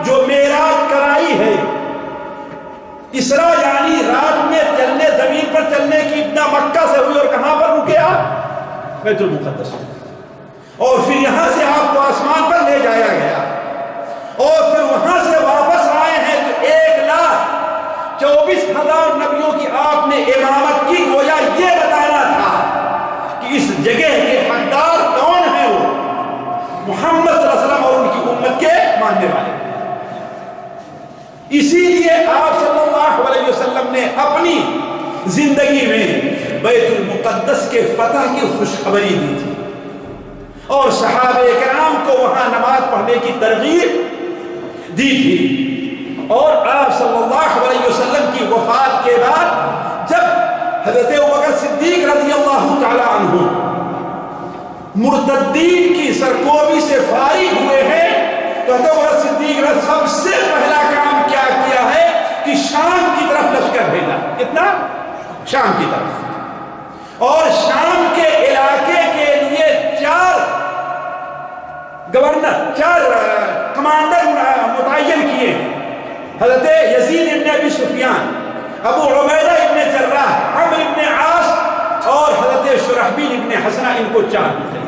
جو معراج کرائی ہے، اسرا یعنی رات میں چلنے، زمین پر چلنے کی ابتدا مکہ سے ہوئی، اور کہاں پر رکے آپ؟ بیت المقدس، اور پھر یہاں سے آپ کو آسمان پر لے جایا گیا، اور پھر وہاں سے واپس آئے ہیں تو 1,24,000 نبیوں کی آپ نے امامت کی۔ گویا یہ بتانا تھا کہ اس جگہ کے حقدار کون ہیں، وہ محمد صلی اللہ علیہ وسلم اور ان کی امت کے ماننے والے۔ اسی لیے آپ صلی اللہ علیہ وسلم نے اپنی زندگی میں بیت المقدس کے فتح کی خوشخبری دی تھی، اور صحابہ کرام کو وہاں نماز پڑھنے کی ترغیب دی تھی۔ اور آپ صلی اللہ علیہ وسلم کی وفات کے بعد جب حضرت ابوبکر صدیق رضی اللہ تعالی عنہ مرتدین کی سرکوبی سے فارغ ہوئے ہیں تو حضرت ابوبکر صدیق نے سب سے پہلا کام کیا کیا ہے کہ شام کی طرف لشکر بھیجا۔ کتنا؟ شام کی طرف، اور شام کے علاقے کے لیے 4 گورنر، 4 کمانڈر متعین کیے ہیں، حضرت یزید ابن ابی سفیان، ابو عبیدہ ابن جراح، عمرو ابن عاص اور حضرت شرحبیل ابن حسنہ، ان کو 4 متعین.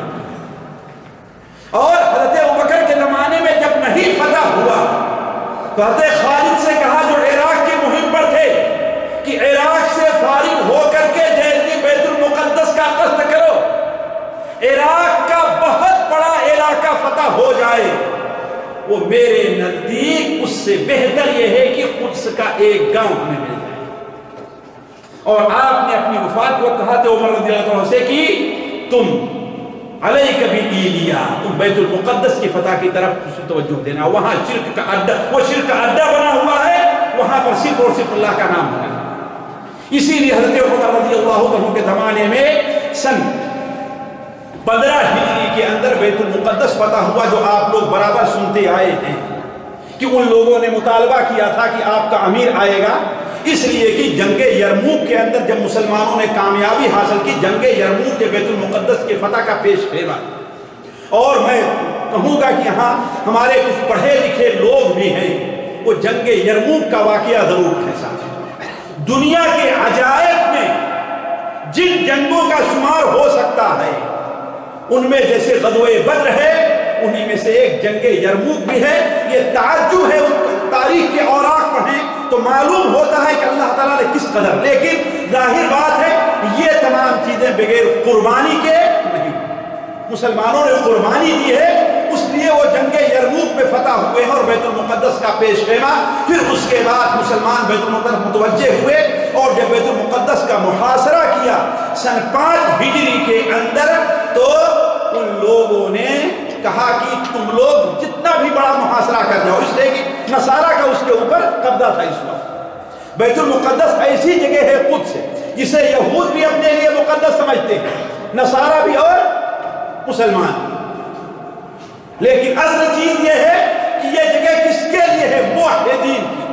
اور حضرت ابوبکر کے زمانے میں جب نہیں فتح ہوا تو حضرت خالد سے کہا جو عراق کی مہم پر تھے کہ عراق سے فارغ ہو کر کے جلدی بیت المقدس کا قصد کرو، عراق کا بہت بڑا علاقہ فتح ہو جائے، وہ میرے نزدیک اس سے بہتر یہ ہے کہ قدس کا ایک گاؤں ہمیں مل جائے. اور آپ نے اپنی وفات کو کہا تھا عمر رضی اللہ عنہ سے کہ تم علیک بِإِیلِیا، تم بیت المقدس کی فتح کی طرف توجہ دینا، وہاں شرک کا اڈا، وہ شرک کا اڈا بنا ہوا ہے، وہاں پر صرف اور صرف اللہ کا نام ہے. اسی لیے حضرت عمر رضی اللہ عنہ کے زمانے میں سن 15 ہجری کے اندر بیت المقدس فتح ہوا، جو آپ لوگ برابر سنتے آئے ہیں کہ ان لوگوں نے مطالبہ کیا تھا کہ آپ کا امیر آئے گا، اس لیے کہ جنگ یرموک کے اندر جب مسلمانوں نے کامیابی حاصل کی، جنگ یرموک کے بیت المقدس کے فتح کا پیش خیمہ. اور میں کہوں گا کہ یہاں ہمارے کچھ پڑھے لکھے لوگ بھی ہیں، وہ جنگ یرموک کا واقعہ ضرور ہے. ساتھ دنیا کے عجائب میں جن جنگوں کا شمار ہو سکتا ہے ان میں جیسے غزوہ بدر ہے، انہی میں سے ایک جنگ یرموک بھی ہے. یہ تعجب ہے، تاریخ کے اوراق پڑھیں تو معلوم ہوتا ہے کہ اللہ تعالیٰ نے کس قدر، لیکن ظاہر بات ہے یہ تمام چیزیں بغیر قربانی کے نہیں. مسلمانوں نے قربانی دی ہے، اس لیے وہ جنگ یرموک میں فتح ہوئے ہیں اور بیت المقدس کا پیش خیمہ. پھر اس کے بعد مسلمان بیت المقدس متوجہ ہوئے اور جب بیت المقدس کا محاصرہ کیا سن 5 ہجری کے اندر، تو ان لوگوں نے کہا کہ تم لوگ جتنا بھی بڑا محاصرہ کر جاؤ، اس لیے کہ نصارہ کا اس کے اوپر قبضہ تھا. اس وقت بیت المقدس ایسی جگہ ہے قدس ہے جسے یہود بھی اپنے لیے مقدس سمجھتے ہیں، نصارہ بھی اور مسلمان. لیکن اصل چیز یہ ہے کہ یہ جگہ کس کے لیے ہے؟ موحدین کی.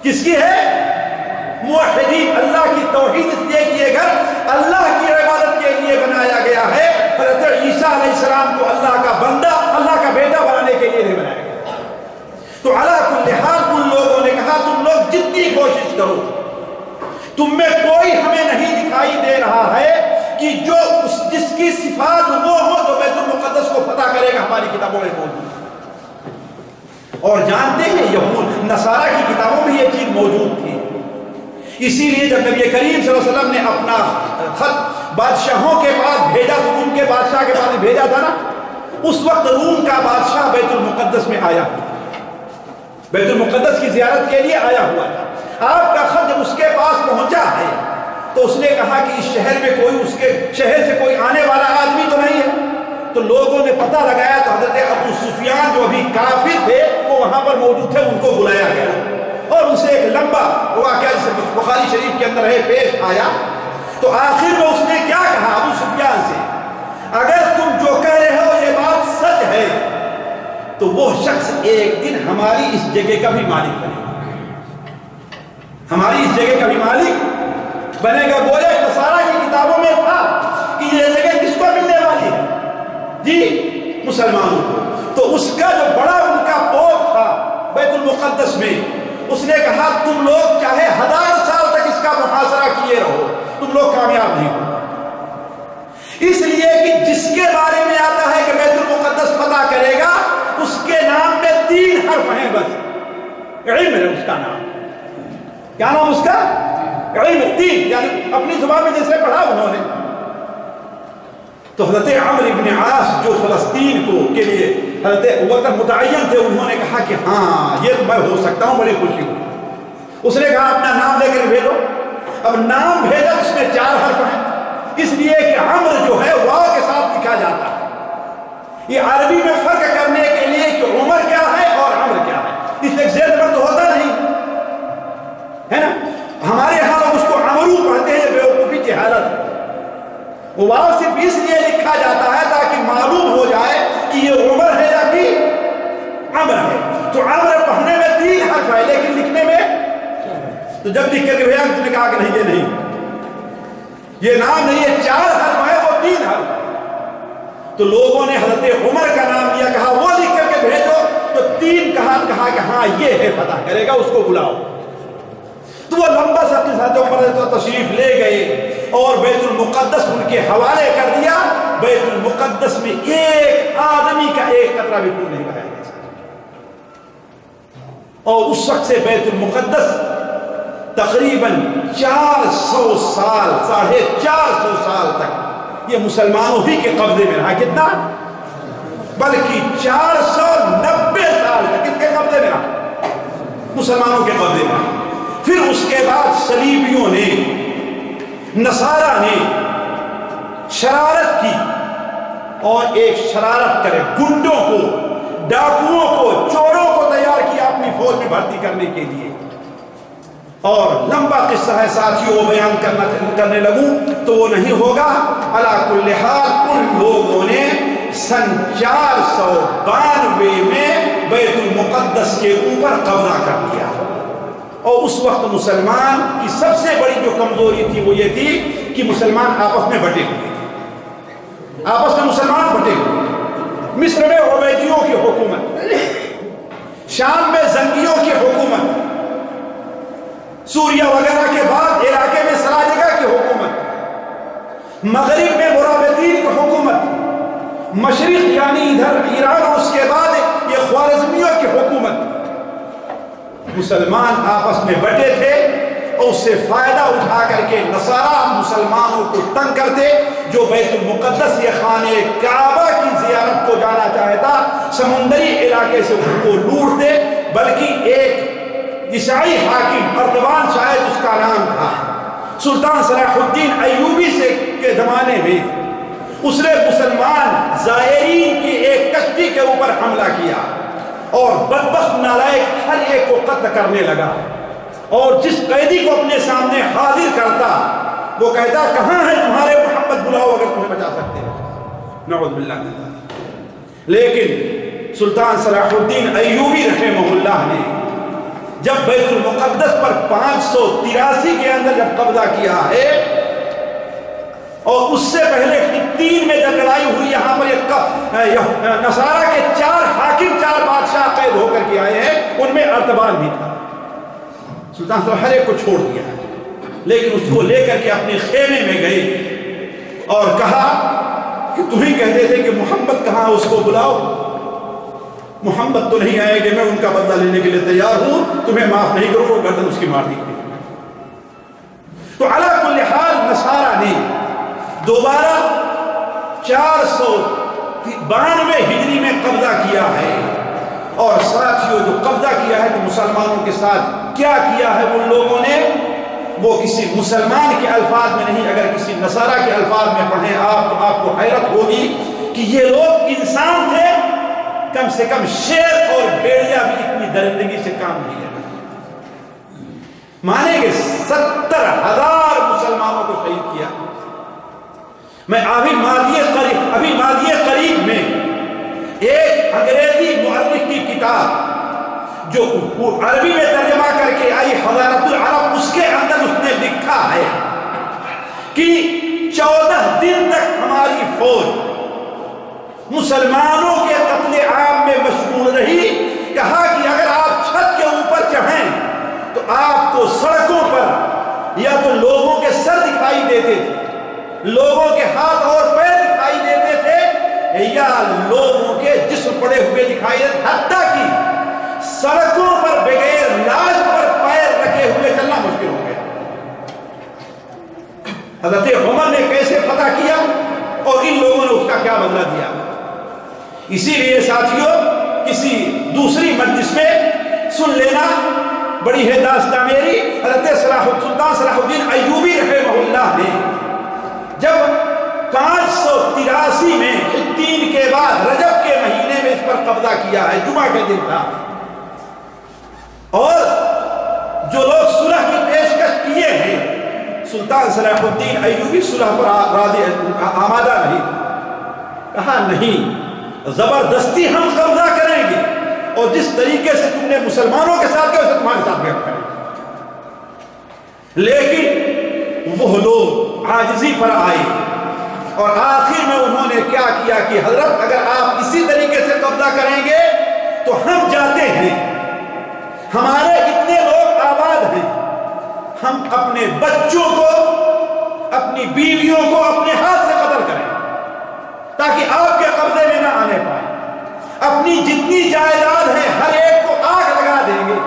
کس کی ہے؟ موحدین. اللہ کی توحید، اس لیے کہ یہ گھر اللہ کی عبادت کے لیے بنایا گیا ہے. حضرت عیسیٰ علیہ السلام کو اللہ کا بندہ، اللہ کا بیٹا بنانے کے لیے نہیں بنایا گیا. تو علی کل حال ان لوگوں نے کہا تم لوگ جتنی کوشش کرو، تم میں کوئی ہمیں نہیں دکھائی دے رہا ہے کہ جو جس کی صفات وہ ہو جو بیت المقدس کو فتح کرے گا، ہماری کتابوں میں موجود ہے. اور جانتے ہیں یہود نصارہ کی کتابوں میں یہ چیز موجود تھی. اسی لیے جب نبی کریم صلی اللہ علیہ وسلم نے اپنا خط بادشاہوں کے پاس بھیجا تو ان کے بادشاہ کے پاس بھیجا تھا نا، اس وقت روم کا بادشاہ بیت المقدس میں آیا، بیت المقدس کی زیارت کے لیے آیا ہوا تھا. آپ کا خط جب اس کے پاس پہنچا ہے تو اس نے کہا کہ اس شہر میں کوئی، اس کے شہر سے کوئی آنے والا آدمی تو نہیں ہے. تو لوگوں نے پتہ لگایا تو حضرت ابو سفیان جو ابھی کافر تھے وہ وہاں پر موجود تھے، ان کو بلایا گیا اور ان سے ایک لمبا واقعہ جسے بخاری شریف کے اندر ہے پیش آیا. تو آخر میں اس نے کیا کہا ابو سفیان سے، اگر تم جو کہہ رہے ہو یہ بات سچ ہے تو وہ شخص ایک دن ہماری اس جگہ کا بھی مالک بنے گا، ہماری اس جگہ کا بھی مالک بنے گا. گویا نصارہ کی کتابوں میں تھا کہ یہ جگہ کس کو ملنے والی ہے؟ جی مسلمانوں کو. تو اس کا جو بڑا ان کا پوپ تھا بیت المقدس میں، اس نے کہا تم لوگ چاہے 1000 سال تک اس کا محاصرہ کیے رہو، تم لوگ کامیاب نہیں ہو. اس لیے کہ جس کے بارے میں آتا ہے کہ بیت المقدس فتح کرے گا، اس کے نام میں 3 حرف ہیں بس. علم ہے اس کا نام. کیا نام اس کا؟ علم. 3 یعنی اپنی زبان میں جیسے پڑھا انہوں نے. تو حضرت عمرو ابن عاص جو فلسطین کو کے لیے حضرت ابوبکر متعین تھے، انہوں نے کہا کہ ہاں یہ تو میں ہو سکتا ہوں، بڑی خوشی ہوئی. اس نے کہا اپنا نام لے کر بھیجو. اب نام بھیجا، اس میں 4 حرف ہیں، اس لیے کہ عمرو جو ہے واو کے ساتھ لکھا جاتا ہے. یہ عربی میں فرق کرنے کے لیے کہ عمر کیا ہے اور عمرو کیا ہے، اس لیے زیر زبر تو ہوتا نہیں ہے نا. ہمارے یہاں لوگ اس کو عمرو پڑھتے ہیں، بیوقوفی کی حالت ہے. وہ واو صرف اس لیے لکھا جاتا ہے تاکہ معلوم ہو جائے کہ یہ عمر ہے یا کہ عمر ہے. تو عمر پڑھنے میں 3 حرف ہے لیکن لکھنے میں، تو جب لکھ کر کے بھیا نے کہا کہ نہیں، یہ نہیں، یہ نام نہیں، یہ 4 حرف ہے، وہ 3 حرف. تو لوگوں نے حضرت عمر کا نام لیا, کہا وہ لکھ کر کے بھیجو. تو 3 کہا کہ ہاں یہ ہے فتح کرے گا, اس کو بلاؤ. تو وہ لمبا سا قصہ جو عمر تو تشریف لے گئے اور بیت المقدس ان کے حوالے کر دیا. بیت المقدس میں ایک آدمی کا ایک قطرہ بھی خون نہیں بہایا گیا. اور اس وقت سے بیت المقدس تقریباً 400 سال 450 سال تک یہ مسلمانوں ہی کے قبضے میں رہا. کتنا؟ بلکہ 490 سال تک کس کے قبضے میں رہا؟ مسلمانوں کے قبضے میں رہا. پھر اس کے بعد صلیبیوں نے, نصارہ نے شرارت کی اور ایک شرارت کرے, گنڈوں کو, ڈاکوؤں کو, چوروں کو تیار کیا اپنی فوج میں بھرتی کرنے کے لیے. اور لمبا قصہ ہے ساتھیوں, وہ بیان کرنے لگوں تو وہ نہیں ہوگا. علی کل حال ان لوگوں نے سن 492 میں بیت المقدس کے اوپر قبضہ کر لیا. اور اس وقت مسلمان کی سب سے بڑی جو کمزوری تھی وہ یہ تھی کہ مسلمان آپس میں بٹے ہوئے تھے. آپس میں مسلمان بٹے ہوئے. مصر میں عبیدیوں کی حکومت, شام میں زنگیوں کی حکومت, سوریہ وغیرہ کے بعد علاقے میں سلاجقہ کی حکومت, مغرب میں مرابطین کی حکومت, مشرق یعنی ادھر ایران اور اس کے بعد یہ خوارزمیوں کی حکومت. مسلمان آپس میں بٹے تھے اور اس سے فائدہ اٹھا کر کے نصارہ مسلمانوں کو تنگ کرتے. جو بیت المقدس یہ خانہ کعبہ کی زیارت کو جانا چاہتا سمندری علاقے سے ان کو لوٹتے. بلکہ ایک عیسائی حاکم اردوان شاید اس کا نام تھا, سلطان صلاح الدین ایوبی سے کے زمانے میں اس نے مسلمان زائرین کی ایک کشتی کے اوپر حملہ کیا اور بدبخت نالائق ہر ایک کو قتل کرنے لگا. اور جس قیدی کو اپنے سامنے حاضر کرتا وہ کہتا کہاں ہے تمہارے محمد, بلاؤ اگر تمہیں بچا سکتے ہیں. نعوذ باللہ من ذلک. لیکن سلطان صلاح الدین ایوبی رحمہ اللہ نے جب بیت المقدس پر 583 کے اندر جب قبضہ کیا ہے اور اس سے پہلے 3 میں جب لڑائی ہوئی, یہاں پر نصارہ کے 4 حاکم 4 بادشاہ قید ہو کر کے آئے ہیں, ان میں ارتبان بھی تھا. سلطان صاحب ہر ایک کو چھوڑ دیا, لیکن اس کو لے کر کے اپنے خیمے میں گئے اور کہا کہ تمہیں کہتے تھے کہ محمد کہاں, اس کو بلاؤ. محمد تو نہیں آئے گے, میں ان کا بدلہ لینے کے لیے تیار ہوں, تمہیں معاف نہیں کروں. گردن اس کی مار دی گئی. تو علی کل حال نصارہ نے دوبارہ 492 ہجری میں قبضہ کیا ہے. اور ساتھیوں جو قبضہ کیا ہے تو مسلمانوں کے ساتھ کیا کیا ہے ان لوگوں نے, وہ کسی مسلمان کے الفاظ میں نہیں, اگر کسی نصارہ کے الفاظ میں پڑھیں آپ تو آپ کو حیرت ہوگی کہ یہ لوگ انسان تھے, کم سے کم شیر اور بیڑیا بھی اتنی درندگی سے کام نہیں لیتے. مانے کہ 70,000 مسلمانوں کو شہید کیا. میں ابھی ماضی قریب میں ایک انگریزی مورخ کی کتاب جو عربی میں ترجمہ کر کے آئی حضارت العرب, اس کے اندر اس نے لکھا ہے کہ 14 دن تک ہماری فوج مسلمانوں کے قتل عام میں مشغول رہی. کہا کہ اگر آپ چھت کے اوپر چڑھیں تو آپ کو سڑکوں پر یا تو لوگوں کے سر دکھائی دیتے تھے, لوگوں کے ہاتھ اور پیر دکھائی دیتے تھے, یا لوگوں کے جسم پڑے ہوئے دکھائی دیتے, حتیٰ کہ سڑکوں پر بغیر لاش پر پیر رکھے ہوئے چلنا مشکل ہو گیا. حضرت عمر نے کیسے فتح کیا اور ان لوگوں نے اس کا کیا بدلہ دیا. اسی لیے ساتھیوں کسی دوسری مجلس میں سن لینا بڑی ہے داستان میری. حضرت سلطان صلاح الدین ایوبی رحمہ اللہ نے جب 583 میں 3 کے بعد رجب کے مہینے میں اس پر قبضہ کیا ہے, جمعہ کے دن تھا, اور جو لوگ صلح کی پیشکش کیے ہیں سلطان صلاح الدین ایوبی صلح پر آمادہ نہیں. کہا نہیں, زبردستی ہم قبضہ کریں گے اور جس طریقے سے تم نے مسلمانوں کے ساتھ کیا اسے تمہارے ساتھ بھی ہم کریں گے. لیکن وہ لوگ عاجزی پر آئے اور آخر میں انہوں نے نے کیا کیا کہ حضرت اگر آپ اسی طریقے سے قبضہ کریں گے تو ہم جاتے ہیں، ہمارے اتنے لوگ آباد ہیں، ہم اپنے بچوں کو، اپنی بیویوں کو اپنے ہاتھ سے قتل کریں تاکہ آپ کے قبضے میں نہ آنے پائیں، اپنی جتنی جائیداد ہے ہر ایک کو آگ لگا دیں گے،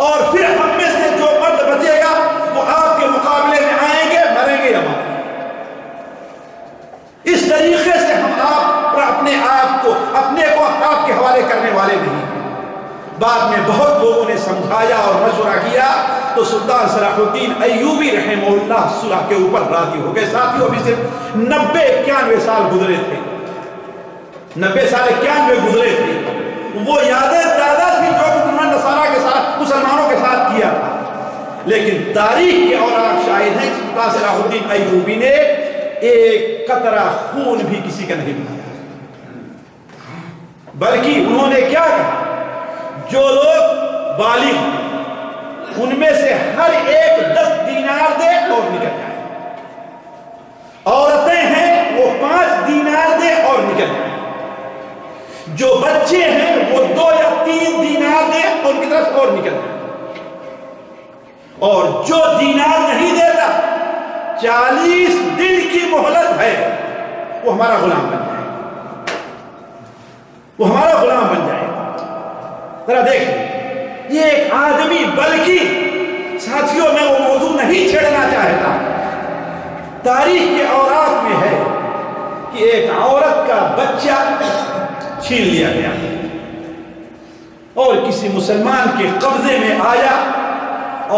اور پھر ہم میں سے جو مرد بچے گا وہ آپ کے مقابلے میں آئیں گے، مریں گے یا ماریں گے۔ اس طریقے سے ہم اپنے آپ کو آپ کے حوالے کرنے والے نہیں۔ بعد میں بہت لوگوں نے سمجھایا اور مشورہ کیا تو سلطان صلاح الدین ایوبی رحمہ اللہ صلح کے اوپر راضی ہو گئے۔ ساتھیوں ابھی صرف 90-91 سال گزرے تھے، 90 سال 91 گزرے تھے، وہ یادیں زیادہ تھی جو کہ انہوں نے نصارہ کے ساتھ، مسلمانوں کے ساتھ کیا تھا، لیکن تاریخ کے اوراق شاہد ہیں سلطان صلاح الدین ایوبی نے ایک قطرہ خون بھی کسی کا نہیں بہایا، بلکہ انہوں نے کیا کہا، جو لوگ بالغ ان میں سے ہر ایک 10 دینار دے اور نکل جائے، عورتیں ہیں وہ 5 دینار دے اور نکل جائے، جو بچے ہیں وہ 2 یا 3 دینار دے اور ان کی طرف اور نکل جائے، اور جو دینار نہیں دیتا 40 دن کی مہلت ہے، وہ ہمارا غلام بن جائے، وہ ہمارا غلام بن جائے۔ ذرا دیکھیں یہ ایک آدمی، بلکہ ساتھیوں میں وہ موضوع نہیں چھیڑنا چاہتا، تاریخ کے اوراق میں ہے کہ ایک عورت کا بچہ چھین لیا گیا اور کسی مسلمان کے قبضے میں آیا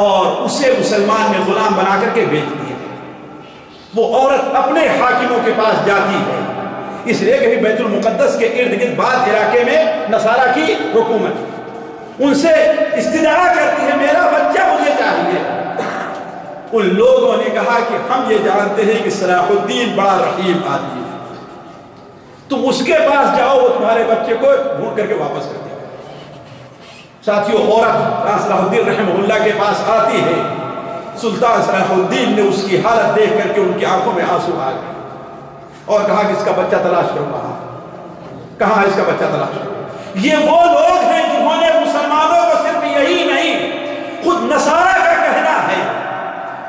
اور اسے مسلمان نے غلام بنا کر کے بیچ دیا۔ وہ عورت اپنے حاکموں کے پاس جاتی ہے، اس لیے کہ بیت المقدس کے ارد گرد بعض علاقے میں نصارہ کی حکومت، ان سے استدعا کرتی ہے میرا بچہ مجھے چاہیے۔ ان لوگوں نے کہا کہ ہم یہ جانتے ہیں کہ صلاح الدین بڑا رحیم آدمی ہے، تم اس کے پاس جاؤ، وہ تمہارے بچے کو ڈھونڈ کر کے واپس کر دے گا۔ ساتھیوں عورت صلاح الدین رحمہ اللہ کے پاس آتی ہے، سلطان صلاح الدین نے اس کی حالت دیکھ کر کے ان کی آنکھوں میں آنسو آ گئے اور کہا کہ اس کا بچہ تلاش کرو، کہاں اس کا بچہ تلاش کرو۔ یہ وہ لوگ ہیں جنہوں نے مسلمانوں کو صرف یہی نہیں، خود نصارہ کا کہنا ہے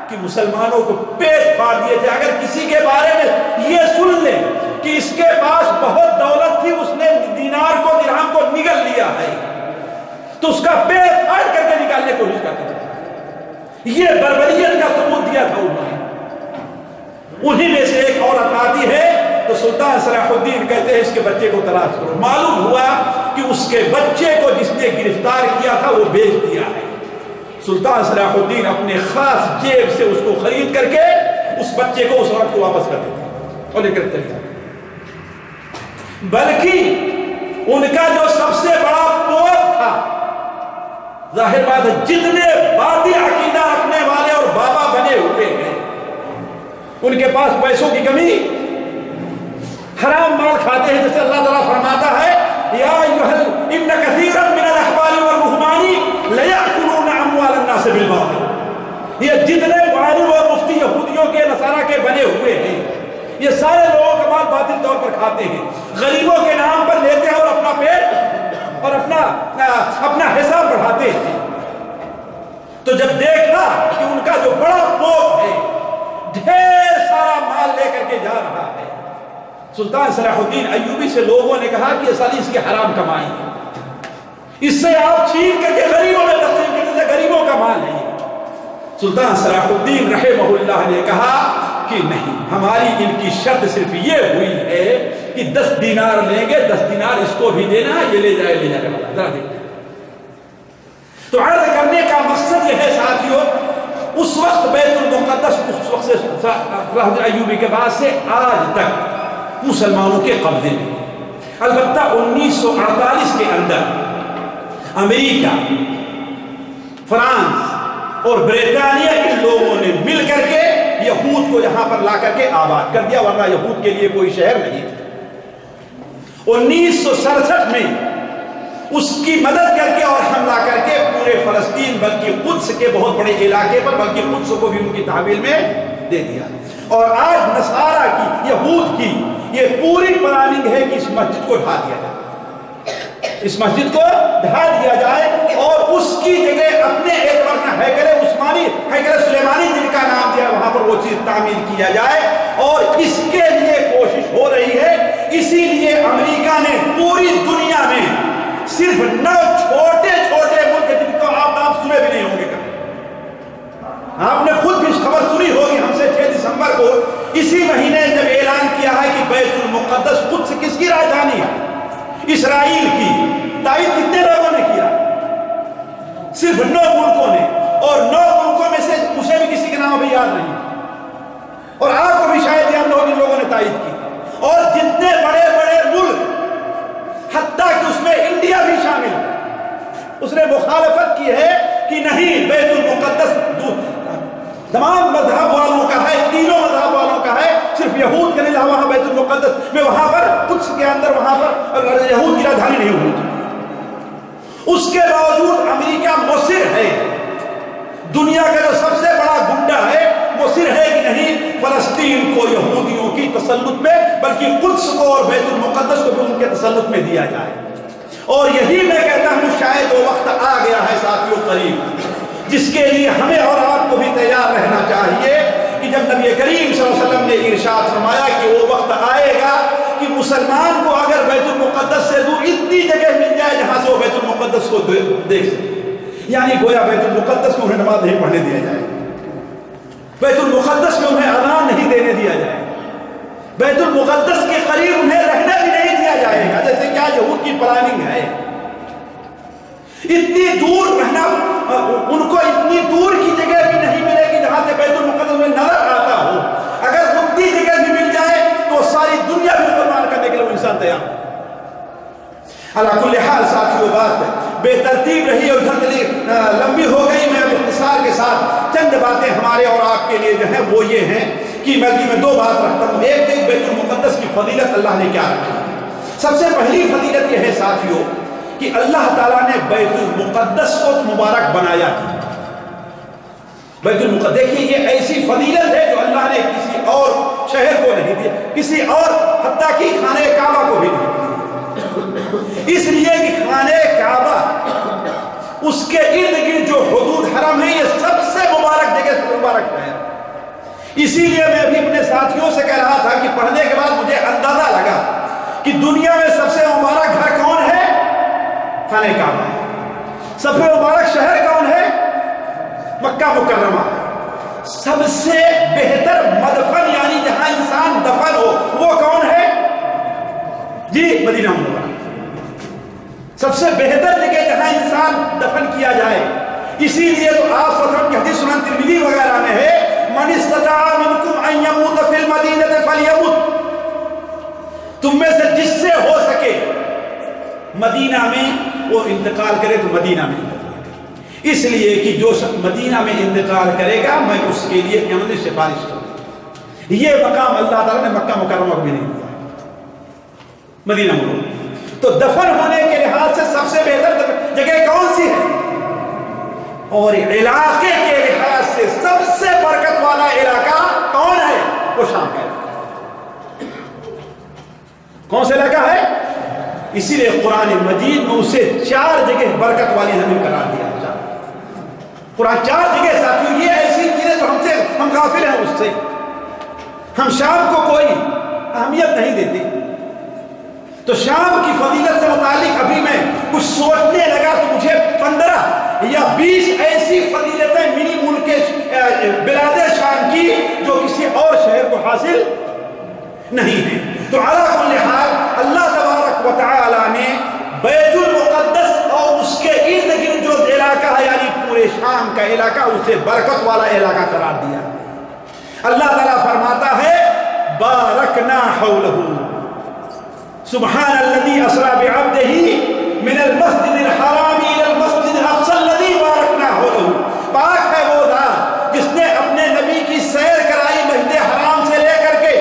کہ مسلمانوں کو پیٹ پھاڑ دیے تھے۔ اگر کسی کے بارے میں یہ سن لیں کہ اس کے پاس بہت دولت تھی، اس نے دینار کو درہم کو نگل لیا ہے، تو اس کا پیٹ پھاڑ کر کے نکالنے کی کوشش کرتے تھے۔ یہ بربریت کا ثبوت دیا تھا انہوں نے۔ انہی میں سے ایک عورت آتی ہے تو سلطان صلاح الدین کہتے ہیں اس کے بچے کو تلاش کرو۔ معلوم ہوا کہ اس کے بچے کو جس نے گرفتار کیا تھا وہ بیچ دیا ہے۔ سلطان صلاح الدین اپنے خاص جیب سے اس کو خرید کر کے اس بچے کو، اس عورت کو واپس کر دیتے اور لے کر چلے جاتے۔ بلکہ ان کا جو سب سے بڑا پوت تھا، ظاہر بات ہے جتنے باطل عقیدہ رکھنے والے اور بابا بنے ہوئے ہیں، ان کے پاس پیسوں کی کمی، حرام مال کھاتے ہیں، جیسے اللہ تعالیٰ فرماتا ہے یا ان کثیرا من الاحبار والرہبان لیأکلون اموال الناس بالباطل۔ یہ جتنے عالم اور مفتی یہودیوں کے نصارہ کے بنے ہوئے ہیں، یہ سارے لوگوں کا مال باطل طور پر کھاتے ہیں، غریبوں کے نام پر لیتے ہیں اور اپنا پیٹ اور اپنا حساب بڑھاتے ہیں۔ تو جب دیکھا کہ ان کا جو بڑا پوپ ہے ڈھیر سارا مال لے کر کے جا رہا ہے، سلطان صلاح الدین ایوبی سے لوگوں نے کہا کہ یہ ساری اس کے حرام کمائی ہے، اس سے آپ چھین کر کے غریبوں میں تقسیم کرتے تھے، غریبوں کا مال نہیں۔ سلطان صلاح الدین رحمہ اللہ نے کہا کہ نہیں، ہماری ان کی شرط صرف یہ ہوئی ہے کہ 10 دینار لیں گے، 10 دینار اس کو بھی دینا، یہ لے جائے والا ذرا دیکھیں۔ تو عرض کرنے کا مقصد یہ ہے ساتھیوں، اس وقت بیت المقدس، اس وقت سے صلاح الدین ایوبی کے بعد سے آج تک مسلمانوں کے قبضے میں۔ البتہ 1948 کے اندر امریکہ، فرانس اور برطانیہ کے لوگوں نے مل کر کے یہود کو یہاں پر لا کر کے آباد کر دیا، ورنہ یہود کے لیے کوئی شہر نہیں تھا۔ 1967 میں اس کی مدد کر کے اور حملہ کر کے پورے فلسطین بلکہ قدس کے بہت بڑے علاقے پر، بلکہ قدس کو بھی ان کی تحویل میں دے دیا۔ اور آج نصارہ کی، یہود کی یہ اس مسجد کو ڈھا دیا جائے، اس مسجد کو ڈھا دیا جائے اور اس کی جگہ اپنے اعتبار کا ہیکل عثمانی، ہیکل سلیمانی جن کا نام دیا، وہاں پر وہ چیز تعمیر کیا جائے، اور اس کے لیے کوشش ہو رہی ہے۔ اسی لیے امریکہ نے پوری دنیا میں صرف 9 چھوٹے چھوٹے ملک جن کو آپ نام سنے بھی نہیں ہوں گے، آپ نے خود بھی خبر سنی ہوگی ہم سے 6 دسمبر کو اسی مہینے جب اعلان کیا ہے کہ بیت المقدس قدس کس کی راجدھانی ہے؟ اسرائیل کی۔ تائید کتنے لوگوں نے کیا؟ صرف 9 ملکوں نے، اور 9 ملکوں میں سے اسے بھی کسی کے نام ابھی یاد نہیں، اور آپ کو بھی شاید یاد ہو جن لوگوں نے تائید کی۔ اور جتنے بڑے بڑے ملک، حتیٰ کہ اس میں انڈیا بھی شامل، اس نے مخالفت کی ہے کہ نہیں، بیت المقدس تمام مذہب والوں کا ہے، تینوں مذہب والوں کا ہے، صرف یہود کا نہیں، وہاں بیت المقدس میں وہاں پر قدس کے اندر وہاں پر یہود کی راجدھانی نہیں ہوئی۔ اس کے باوجود امریکہ مصر ہے، دنیا کا جو سب سے بڑا گنڈا ہے، مصر ہے کہ نہیں فلسطین کو یہودیوں کی تسلط میں، بلکہ قدس کو اور بیت المقدس کو بھی ان کے تسلط میں دیا جائے۔ اور یہی میں کہتا ہوں شاید وہ وقت آ گیا ہے ساتھیوں قریب، جس کے لیے ہمیں اور آپ کو بھی تیار رہنا چاہیے کہ جب نبی کریم صلی اللہ علیہ وسلم نے ارشاد فرمایا کہ وہ وقت آئے گا کہ مسلمان کو اگر بیت المقدس سے دور اتنی جگہ مل جائے جہاں سے وہ بیت المقدس کو دیکھ سکے، یعنی گویا بیت المقدس میں انہیں نماز نہیں پڑھنے دیا جائے، بیت المقدس میں انہیں اذان نہیں دینے دیا جائے، بیت المقدس کے قریب انہیں رہنا بھی نہیں دیا جائے گا، جیسے کیا یہود کی پلاننگ ہے۔ اتنی دور رہنا، ان کو اتنی دور کی جگہ بھی نہیں ملے گی جہاں سے بیت المقدس میں نظر آتا ہو، اگر اتنی جگہ بھی مل جائے تو ساری دنیا بھی قربان کرنے کے لیے وہ انسان تیار۔ علی کل حال ساتھیوں، بات بے ترتیب رہی اور لمبی ہو گئی، میں اختصار کے ساتھ چند باتیں ہمارے اور آپ کے لیے جو ہیں وہ یہ ہیں کہ میں 2 بات رکھتا ہوں۔ ایک بیت المقدس کی فضیلت اللہ نے کیا رکھی ہے۔ سب سے پہلی فضیلت یہ ہے ساتھیوں کہ اللہ تعالیٰ نے بیت المقدس کو مبارک بنایا ہے۔ بیت المقدس دیکھیے، یہ ایسی فضیلت ہے جو اللہ نے کسی اور شہر کو نہیں دیا، کسی اور حتیٰ کہ خانہ کعبہ کو بھی نہیں دیا، اس لیے کہ خانہ کعبہ، اس کے ارد گرد جو حدود حرم ہے، یہ سب سے مبارک جگہ سے مبارک ہے۔ اسی لیے میں بھی اپنے ساتھیوں سے کہہ رہا تھا کہ پڑھنے کے بعد مجھے اندازہ لگا کہ دنیا میں سب سے مبارک گھر کون ہے؟ خانہ کعبہ ہے۔ سب سے مبارک شہر کون ہے؟ مکہ مکرمہ۔ سب سے بہتر مدفن، یعنی جہاں انسان دفن ہو، وہ کون ہے؟ جی، مدینہ منورہ۔ سب سے بہتر جگہ جہاں انسان دفن کیا جائے، اسی لیے تو آپ صلی اللہ علیہ وسلم کی حدیث سنن ترمذی وغیرہ میں ہے، من استطاع منکم ان یموت فی المدینہ فلیمت، تم میں سے جس سے ہو سکے مدینہ میں وہ انتقال کرے تو مدینہ میں انتقال کرے، اس لیے کہ جو مدینہ میں انتقال کرے گا میں اس کے لیے قیامت سفارش کروں گا۔ یہ مقام اللہ تعالیٰ نے مکہ مکرمہ کو بھی نہیں دیا، مدینہ منورہ۔ تو دفن ہونے کے لحاظ سے سب سے بہتر جگہ کون سی ہے؟ اور علاقے کے لحاظ سے سب سے برکت والا علاقہ کون ہے؟ وہ شام کا علاقہ۔ کون سا علاقہ ہے؟ اسی لیے قرآن مجید میں اسے 4 جگہ برکت والی زمین قرار دیا۔ قرآن 4 جگہ ساتھیوں، یہ ایسی چیزیں جو ہم غافل ہیں اس سے، ہم شام کو کوئی اہمیت نہیں دیتے۔ تو شام کی فضیلت سے متعلق ابھی میں کچھ سوچنے لگا تو مجھے 15 یا 20 ایسی فضیلتیں ملی ملک بلاد شام کی جو کسی اور شہر کو حاصل نہیں ہے۔ تو علی کل حال اللہ تبارک و تعالی نے بیت المقدس اور اس کے ارد گرد جو علاقہ ہے، یعنی پورے شام کا علاقہ، اسے برکت والا علاقہ قرار دیا۔ اللہ تعالیٰ فرماتا ہے بارکنا حولہ، سبحان الذی اسری بعبدہ من المسجد الحرام الى المسجد الاقصى الذی بارکنا حولہ، پاک ہے وہ ذات جس نے اپنے نبی کی سیر کرائی مسجد حرام سے لے کر کے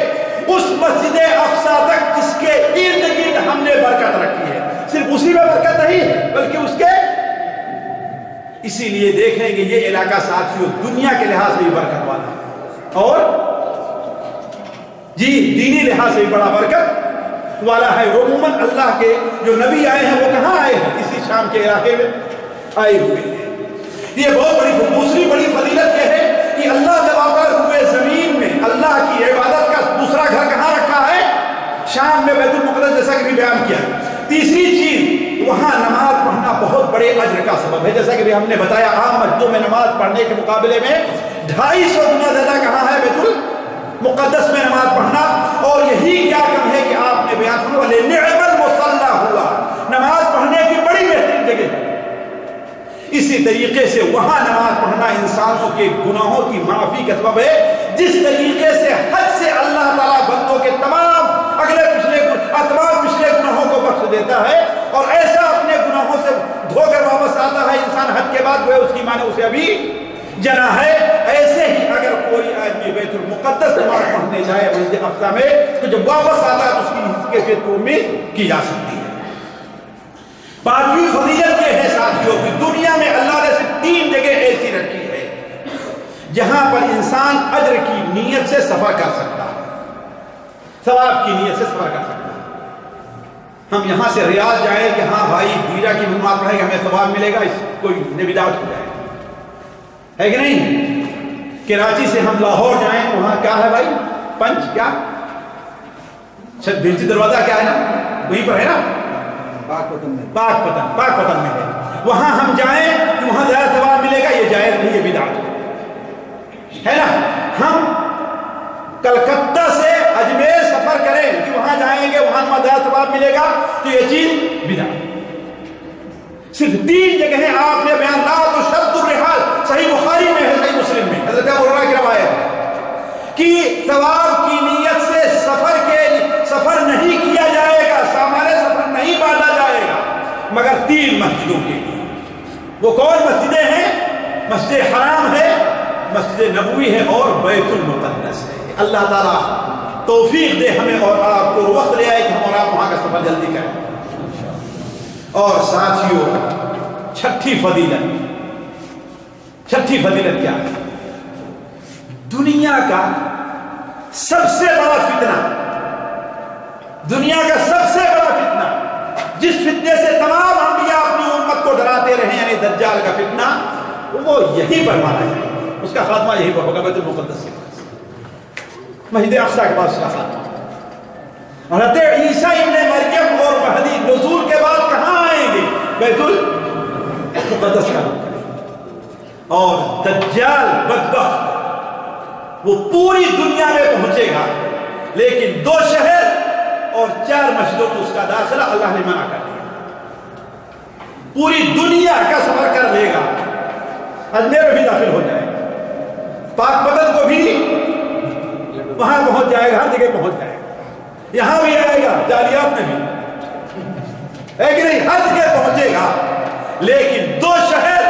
اس مسجد اقصی تک جس کے ارد گرد ہم نے برکت رکھی ہے۔ صرف اسی میں برکت نہیں بلکہ اس کے، اسی لیے دیکھیں کہ یہ علاقہ ساتھیوں دنیا کے لحاظ سے بھی برکت والا ہے اور جی دینی لحاظ سے بھی بڑا برکت والا ہے. عموماً اللہ کے جو نبی آئے ہیں وہ کہاں آئے ہیں؟ اسی شام کے علاقے میں آئے ہوئے ہیں. یہ بہت بڑی دوسری بڑی فضیلت یہ ہے کہ اللہ تبارک ہوئے زمین میں اللہ کی عبادت کا دوسرا گھر کہاں رکھا ہے؟ شام میں بیت المقدس، جیسا کہ بھی بیان کیا. تیسری چیز، وہاں نماز پڑھنا بہت بڑے اجر کا سبب ہے. جیسا کہ بھی ہم نے بتایا عام مسجدوں میں نماز پڑھنے کے مقابلے میں 250 گنا زیادہ کہاں ہے؟ بیت المقدس میں نماز پڑھنا. اور یہی کیا کم ہے کہ آپ نے بیان فرمایا نعم المصلی ہوا، نماز پڑھنے کی بڑی بہترین جگہ. اسی طریقے سے وہاں نماز پڑھنا انسانوں کے گناہوں کی معافی کا سبب ہے. جس طریقے سے حد سے اللہ تعالیٰ بندوں کے تمام پچھلے گناہوں کو بخش دیتا ہے اور ایسا اپنے گناہوں سے دھو کر واپس آتا ہے انسان حد کے بعد وہ اس کی مانے اسے ابھی جنا ہے. ایسے ہی اگر کوئی آدمی بیت المقدس نماز پڑھنے جائے مسجد اقصی میں تو جب واپس آتا ہے تو اس کی کیفیت کو امید کی جا سکتی ہے. پانچویں فضیلت یہ ہے ساتھیوں کی دنیا میں اللہ نے صرف 3 جگہ ایسی رکھی ہے جہاں پر انسان اجر کی نیت سے سفر کر سکتا ہے، ثواب کی نیت سے سفر کر سکتا ہے. ہم یہاں سے ریاض جائیں کہ ہاں بھائی دیرہ کی نماز پڑھے گا ہمیں ثواب ملے گا، اس کوئی بدعت ہو جائے ہے کہ نہیں. کراچی سے ہم لاہور جائیں وہاں کیا ہے بھائی؟ پنچ کیا بھیجی دروازہ کیا ہے نا، وہیں پر ہے نا، پاک پتن میں ہے. وہاں ہم جائیں کہ وہاں زیادہ ثواب ملے گا، یہ جائز نہیں، یہ بدعت ہے نا. ہم کلکتہ سے اجمیر سفر کریں کہ وہاں جائیں گے وہاں زیادہ ثواب ملے گا، تو یہ چیز بدعت. صرف 3 جگہیں آپ نے بیان لا تشد الرحال، صحیح بخاری میں ہے، صحیح مسلم میں حضرت ابو ہریرہ کی روایت ہے کہ ثواب کی نیت سے سفر نہیں کیا جائے گا، سامان سفر نہیں باندھا جائے گا مگر 3 مسجدوں کے لیے. وہ کون مسجدیں ہیں؟ مسجد حرام ہے، مسجد نبوی ہے اور بیت المقدس ہے. اللہ تعالیٰ توفیق دے ہمیں اور آپ کو، وقت لے آئے کہ ہم اور آپ وہاں کا سفر جلدی کریں. اور ساتھیوں چھٹی فضیلت کیا ہے؟ دنیا کا سب سے بڑا فتنہ، جس فتنے سے تمام انبیاء اپنی امت کو ڈراتے رہے یعنی دجال کا فتنہ، وہ یہیں پر مارا جائے گا. اس کا خاتمہ یہیں پر ہوگا، بیت المقدس کے پاس، مسجد اقصی کے پاس اس کا خاتمہ. حضرت عیسیٰ ابن مریم اور مہدی نزول کے بعد کہاں آئیں گے؟ بیت المقدس کا نام کریں. اور دجال بدبخت وہ پوری دنیا میں پہنچے گا لیکن 2 شہر اور 4 مسجدوں کو اس کا داخلہ اللہ نے منع کر دیا. پوری دنیا کا سفر کر لے گا، اجمیر میں بھی داخل ہو جائے گا، پاک پتن کو بھی وہاں پہنچ جائے گا، ہر جگہ پہنچ جائے گا، یہاں بھی آئے گا، جالیات میں بھی ہے کہ نہیں، ہر جگہ پہنچے گا. لیکن 2 شہر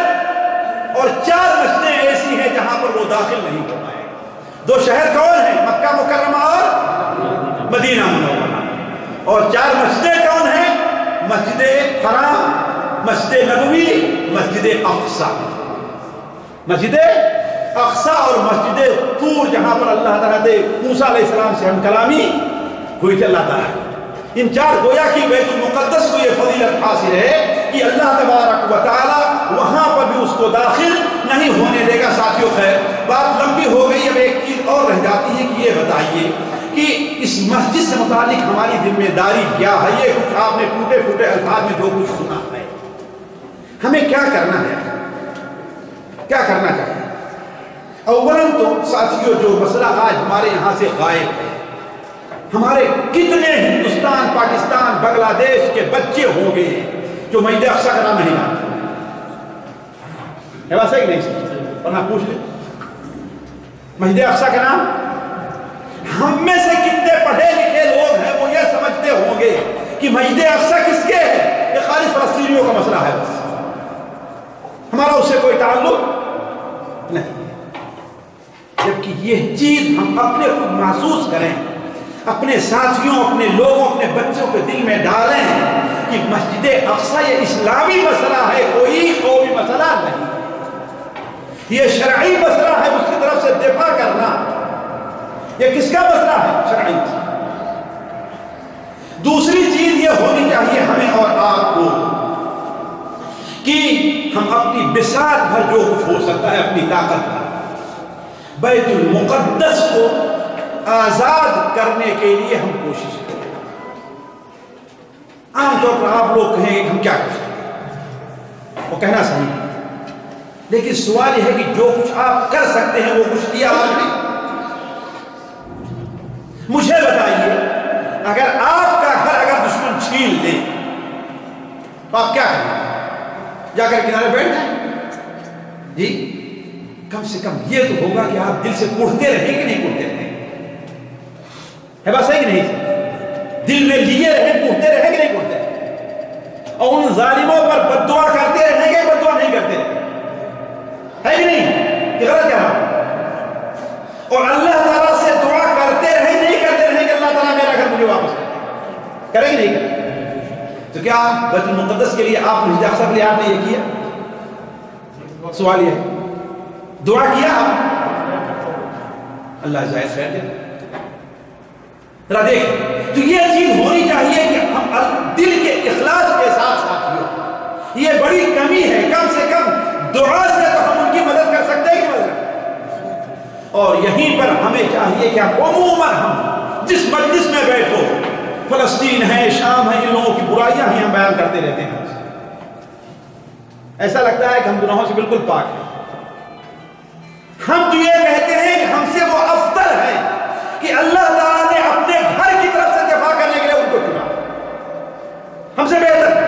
اور 4 مسجدیں ایسی ہیں جہاں پر وہ داخل نہیں ہو پائے گا. 2 شہر کون ہیں؟ مکہ مکرمہ اور مدینہ منورہ. اور 4 مسجدیں کون ہیں؟ مسجد حرام، مسجد نبوی، مسجد اقصی. مسجد اقصی اور مسجد طور جہاں پر اللہ تعالیٰ نے موسیٰ علیہ السلام سے ہم کلامی ہوئی تھی اللہ تعالیٰ. ان 4 گویا کی بیت المقدس کو یہ فضیلت حاصل ہے کہ اللہ تبارک و تعالیٰ وہاں پر بھی اس کو داخل نہیں ہونے دے گا. ساتھیوں خیر بات لمبی ہو گئی، اب ایک چیز اور رہ جاتی ہے کہ یہ بتائیے کہ اس مسجد سے متعلق ہماری ذمہ داری کیا ہے؟ یہ کچھ آپ نے ٹوٹے پھوٹے الفاظ میں جو کچھ سنا ہے، ہمیں کیا کرنا ہے، کیا کرنا چاہیے؟ اولاً تو ساتھیوں جو مسئلہ آج ہمارے یہاں سے غائب ہے، ہمارے کتنے ہندوستان، پاکستان، بنگلہ دیش کے بچے ہوں گے جو مسجد اقصی کا نام نہیں جانتے؟ ہے ویسا ہی نہیں، ورنہ پوچھ لیں مسجد اقصی کا نام. ہم میں سے کتنے پڑھے لکھے لوگ ہیں وہ یہ سمجھتے ہوں گے کہ مسجد اقصی کس کے ہے؟ یہ خالی فلسطینیوں کا مسئلہ ہے، بس ہمارا اس سے کوئی تعلق نہیں. جبکہ یہ چیز ہم اپنے خود محسوس کریں، اپنے ساتھیوں، اپنے لوگوں، اپنے بچوں کے دل میں ڈالیں کہ مسجد اقصی یہ اسلامی مسئلہ ہے، کوئی قومی مسئلہ نہیں. یہ شرعی مسئلہ ہے، اس کی طرف سے دفاع کرنا یہ کس کا مسئلہ ہے؟ شرعی. دوسری بساط بھر جو کچھ ہو سکتا ہے اپنی طاقت پر بیت المقدس کو آزاد کرنے کے لیے ہم کوشش کریں. عام طور پر آپ لوگ کہیں کہ ہم کیا کر سکتے ہیں، وہ کہنا صحیح ہے، لیکن سوال یہ ہے کہ جو کچھ آپ کر سکتے ہیں وہ کچھ کیا آپ نے؟ مجھے بتائیے، اگر آپ کا گھر اگر دشمن چھین لے تو آپ کیا کریں؟ جا کر کنارے بیٹھ جائیں؟ جی کم سے کم یہ تو ہوگا کہ آپ دل سے کڑتے رہیں کہ نہیں کڑتے رہیں؟ ہے بات صحیح کہ نہیں؟ دل میں لیے رہیں، کڑتے رہیں کہ نہیں کڑتے رہیں؟ اور ان ظالموں پر بد دعا کرتے رہیں گے، بد دعا نہیں کرتے رہیں؟ ہے کہ نہیں؟ کہ غلط کیا بات؟ اور اللہ تعالیٰ سے دعا کرتے رہیں، نہیں کرتے رہیں کہ اللہ تعالیٰ میرا گھر مجھے واپس کریں گے نہیں کریں؟ تو کیا بیت المقدس کے لیے آپ مسجد اقصی کے لیے آپ نے یہ کیا؟ سوال یہ ہے، دعا کیا آپ؟ اللہ جائز خیر دے. ذرا دیکھ، تو یہ چیز ہونی چاہیے کہ ہم دل کے اخلاص کے ساتھ ساتھ ہو. یہ بڑی کمی ہے، کم سے کم دعا سے تو ہم ان کی مدد کر سکتے ہیں کہ مدد. اور یہیں پر ہمیں چاہیے کہ عموماً ہم جس مجلس میں بیٹھو، فلسطین ہے، شام ہے، ان لوگوں کی برائیاں ہی ہم بیان کرتے رہتے ہیں. ایسا لگتا ہے کہ ہم گناہوں سے بالکل پاک ہیں. ہم تو یہ کہتے ہیں کہ ہم سے وہ افضل ہے کہ اللہ تعالیٰ نے اپنے گھر کی طرف سے دفاع کرنے کے لیے ان کو چنا، ہم سے بہتر ہے.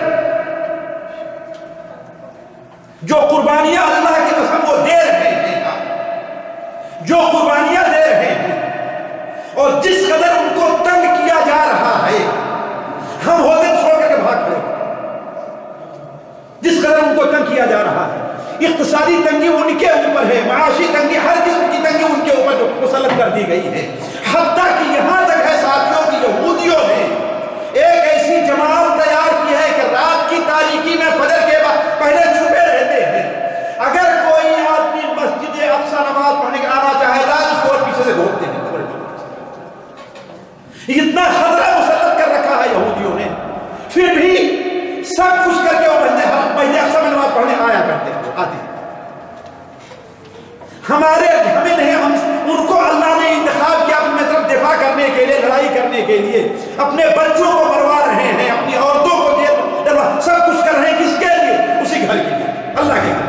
جو قربانیاں اللہ کی قسم وہ دے رہے ہیں، جو قربانیاں دے رہے ہیں، اور جس قدر ان کو تنگ کیا جا رہا ہے، ہم ہوتے چھوڑ کر کے بھاگ کھڑے. جس قدر ان کو تنگ کیا جا رہا ہے، اقتصادی تنگی ان کے اوپر ہے، معاشی تنگی، ہر قسم کی تنگی ان کے اوپر جو مسلط کر دی گئی ہے. حتیٰ کہ یہاں تک ہے ساتھیوں کی یہودیوں نے ایک ایسی جماعت تیار کی ہے کہ رات کی تاریکی میں فجر کے بعد پہلے چھپے رہتے ہیں. اگر کوئی آدمی مسجد اقصی نماز پڑھنے کے آنا چاہتا ہے اس کو پیچھے سے گھومتے ہیں. اتنا خطرہ مسلط کر رکھا ہے یہودیوں نے، پھر بھی سب کچھ کر کے وہ مسجد اقصی میں نماز پڑھنے آیا کرتے ہیں، آتے ہیں. ہمیں نہیں، ہم ان کو اللہ نے انتخاب کیا اپنے طرف دفاع کرنے کے لیے، لڑائی کرنے کے لیے. اپنے بچوں کو مروا رہے ہیں، اپنی عورتوں کو سب کچھ کر رہے ہیں. کس کے لیے؟ اسی گھر کے لیے، اللہ کے گھر.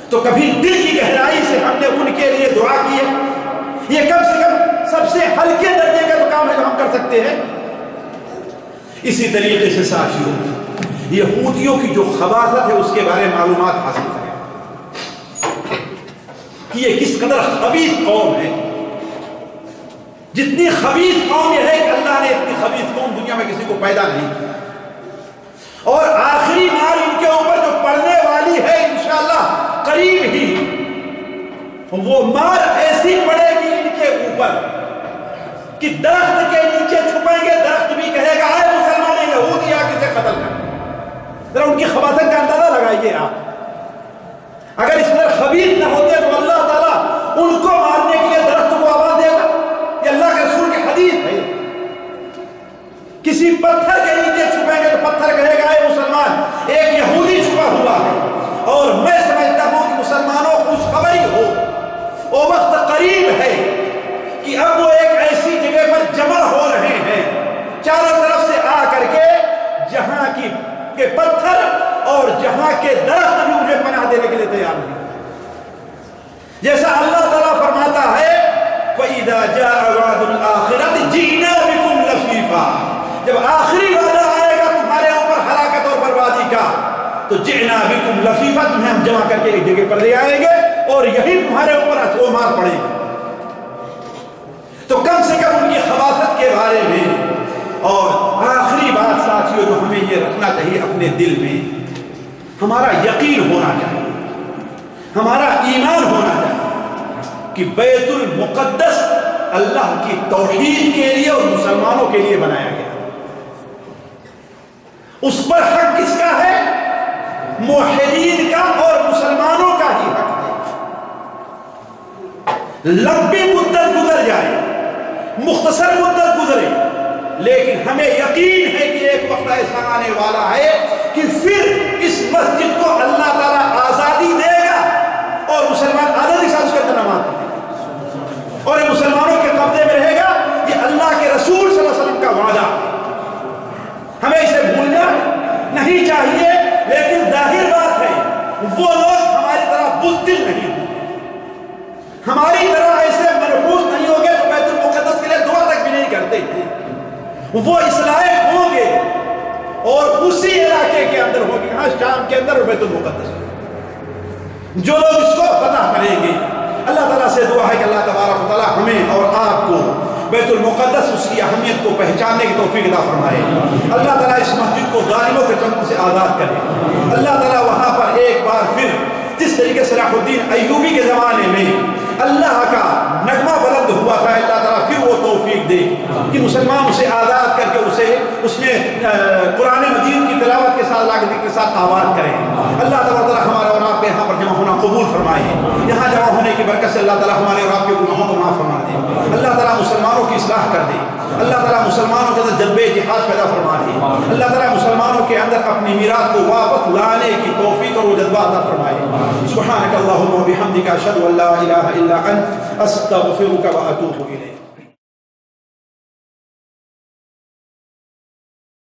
تو کبھی دل کی گہرائی سے ہم نے ان کے لیے دعا کی ہے؟ یہ کم سے کم سب سے ہلکے درجے کا تو کام ہے جو ہم کر سکتے ہیں. اسی طریقے سے ساتھیوں، یہودیوں کی جو خباثت ہے اس کے بارے میں معلومات حاصل کریں کہ یہ کس قدر خبیث قوم ہے. جتنی خبیث قوم یہ ہے کہ اللہ نے اتنی خبیث قوم دنیا میں کسی کو پیدا نہیں کیا. اور آخری مار ان کے اوپر جو پڑنے والی ہے انشاءاللہ قریب ہی، وہ مار ایسی پڑے گی ان کے اوپر کہ درخت کے نیچے چھپیں گے، درخت بھی کہے گا اے مسلمان یہودی آ کے قتل کر. ذرا ان کی خباثت کا اندازہ لگائیے آپ. اگر اس میں خبیث نہ ہوتے تو اللہ تعالیٰ ان کو مارنے کے لیے درخت کو آواز دے گا. یہ اللہ کے رسول کی حدیث ہے. کسی پتھر کے نیچے چھپیں گے تو پتھر کہے گا اے مسلمان ایک یہودی چھپا ہوا ہے. اور میں سمجھتا ہوں کہ مسلمانوں کو خوشخبری ہو، وہ وقت قریب ہے کہ اب وہ ایک ایسی جگہ پر جمع ہو رہے ہیں چاروں طرف سے آ کر کے، جہاں کی کہ پتھر اور جہاں کے درخت بھی انہیں پناہ دینے کے لیے تیار ہیں. جیسا اللہ تعالیٰ فرماتا ہے وَإِذَا جَاءَ وَعْدُ الْآخِرَةِ جِئْنَا بِكُمْ لَفِيفًا، جب آخری وعدہ آئے گا تمہارے اوپر ہلاکت اور بربادی کا تو جِئْنَا بِكُمْ لَفِيفًا، تمہیں ہم جمع کر کے ایک جگہ پر لے آئیں گے اور یہی تمہارے اوپر وہ مار پڑے گی. تو کم سے کم ان کی خباثت کے بارے میں. اور آخری بات ساتھیوں جو ہمیں یہ رکھنا چاہیے اپنے دل میں، ہمارا یقین ہونا چاہیے، ہمارا ایمان ہونا چاہیے کہ بیت المقدس اللہ کی توحید کے لیے اور مسلمانوں کے لیے بنایا گیا. اس پر حق کس کا ہے؟ موحدین کا اور مسلمانوں کا ہی حق ہے. لمبی مدت گزر جائے، مختصر مدت گزرے، لیکن ہمیں یقین ہے کہ ایک وقت ایسا آنے والا ہے کہ پھر اس مسجد کو اللہ تعالیٰ آزادی دے گا اور مسلمان آزادی کے ساتھ اس کے اندر نماز پڑھیں گے اور یہ مسلمانوں کے قبضے میں رہے گا. یہ اللہ کے رسول صلی اللہ علیہ وسلم کا وعدہ. ہمیں اسے بھولنا نہیں چاہیے، لیکن ظاہر بات ہے وہ لوگ ہماری طرح بزدل نہیں ہوں، ہماری طرح ایسے منحوس نہیں ہوں گے جو بیت المقدس کے لیے دعا تک بھی نہیں کرتے. وہ اس لائق ہوں گے اور اسی علاقے کے اندر ہوں گے، ہاں شام کے اندر اور بیت المقدس. جو لوگ اس کو فتح کریں گے، اللہ تعالیٰ سے دعا ہے کہ اللہ تبارک و تعالیٰ ہمیں اور آپ کو بیت المقدس اس کی اہمیت کو پہچاننے کی توفیق عطا فرمائے. اللہ تعالیٰ اس مسجد کو ظالموں کے چنگل سے آزاد کرے. اللہ تعالیٰ وہاں پر ایک بار پھر جس طریقے سے صلاح الدین ایوبی کے زمانے میں اللہ کا نغمہ بلند ہوا تھا، اللہ تعالیٰ پھر وہ توفیق دے کہ مسلمان اسے آزاد کر کے اس میں قرآن مجید کی تلاوت کے ساتھ آباد کریں. اللہ تعالیٰ ہمارا اور آپ کے یہاں پر جمع ہونا قبول فرمائے. یہاں جمع ہونے کی برکت سے اللہ تعالیٰ ہمارے اور آپ کے گناہوں کو معاف فرما دے. اللہ تعالیٰ مسلمانوں کی اصلاح کر دے. اللہ تعالیٰ مسلمانوں کے اندر جذبہ جہاد پیدا فرما دے. اللہ تعالیٰ مسلمانوں کے اندر اپنی میراث کو واپس لانے کی توفیق اور وہ جذبہ عطا فرمائے. سبحانک اللہم و بحمدک اشہد ان لا الہ الا انت استغفرک و اتوب الیک.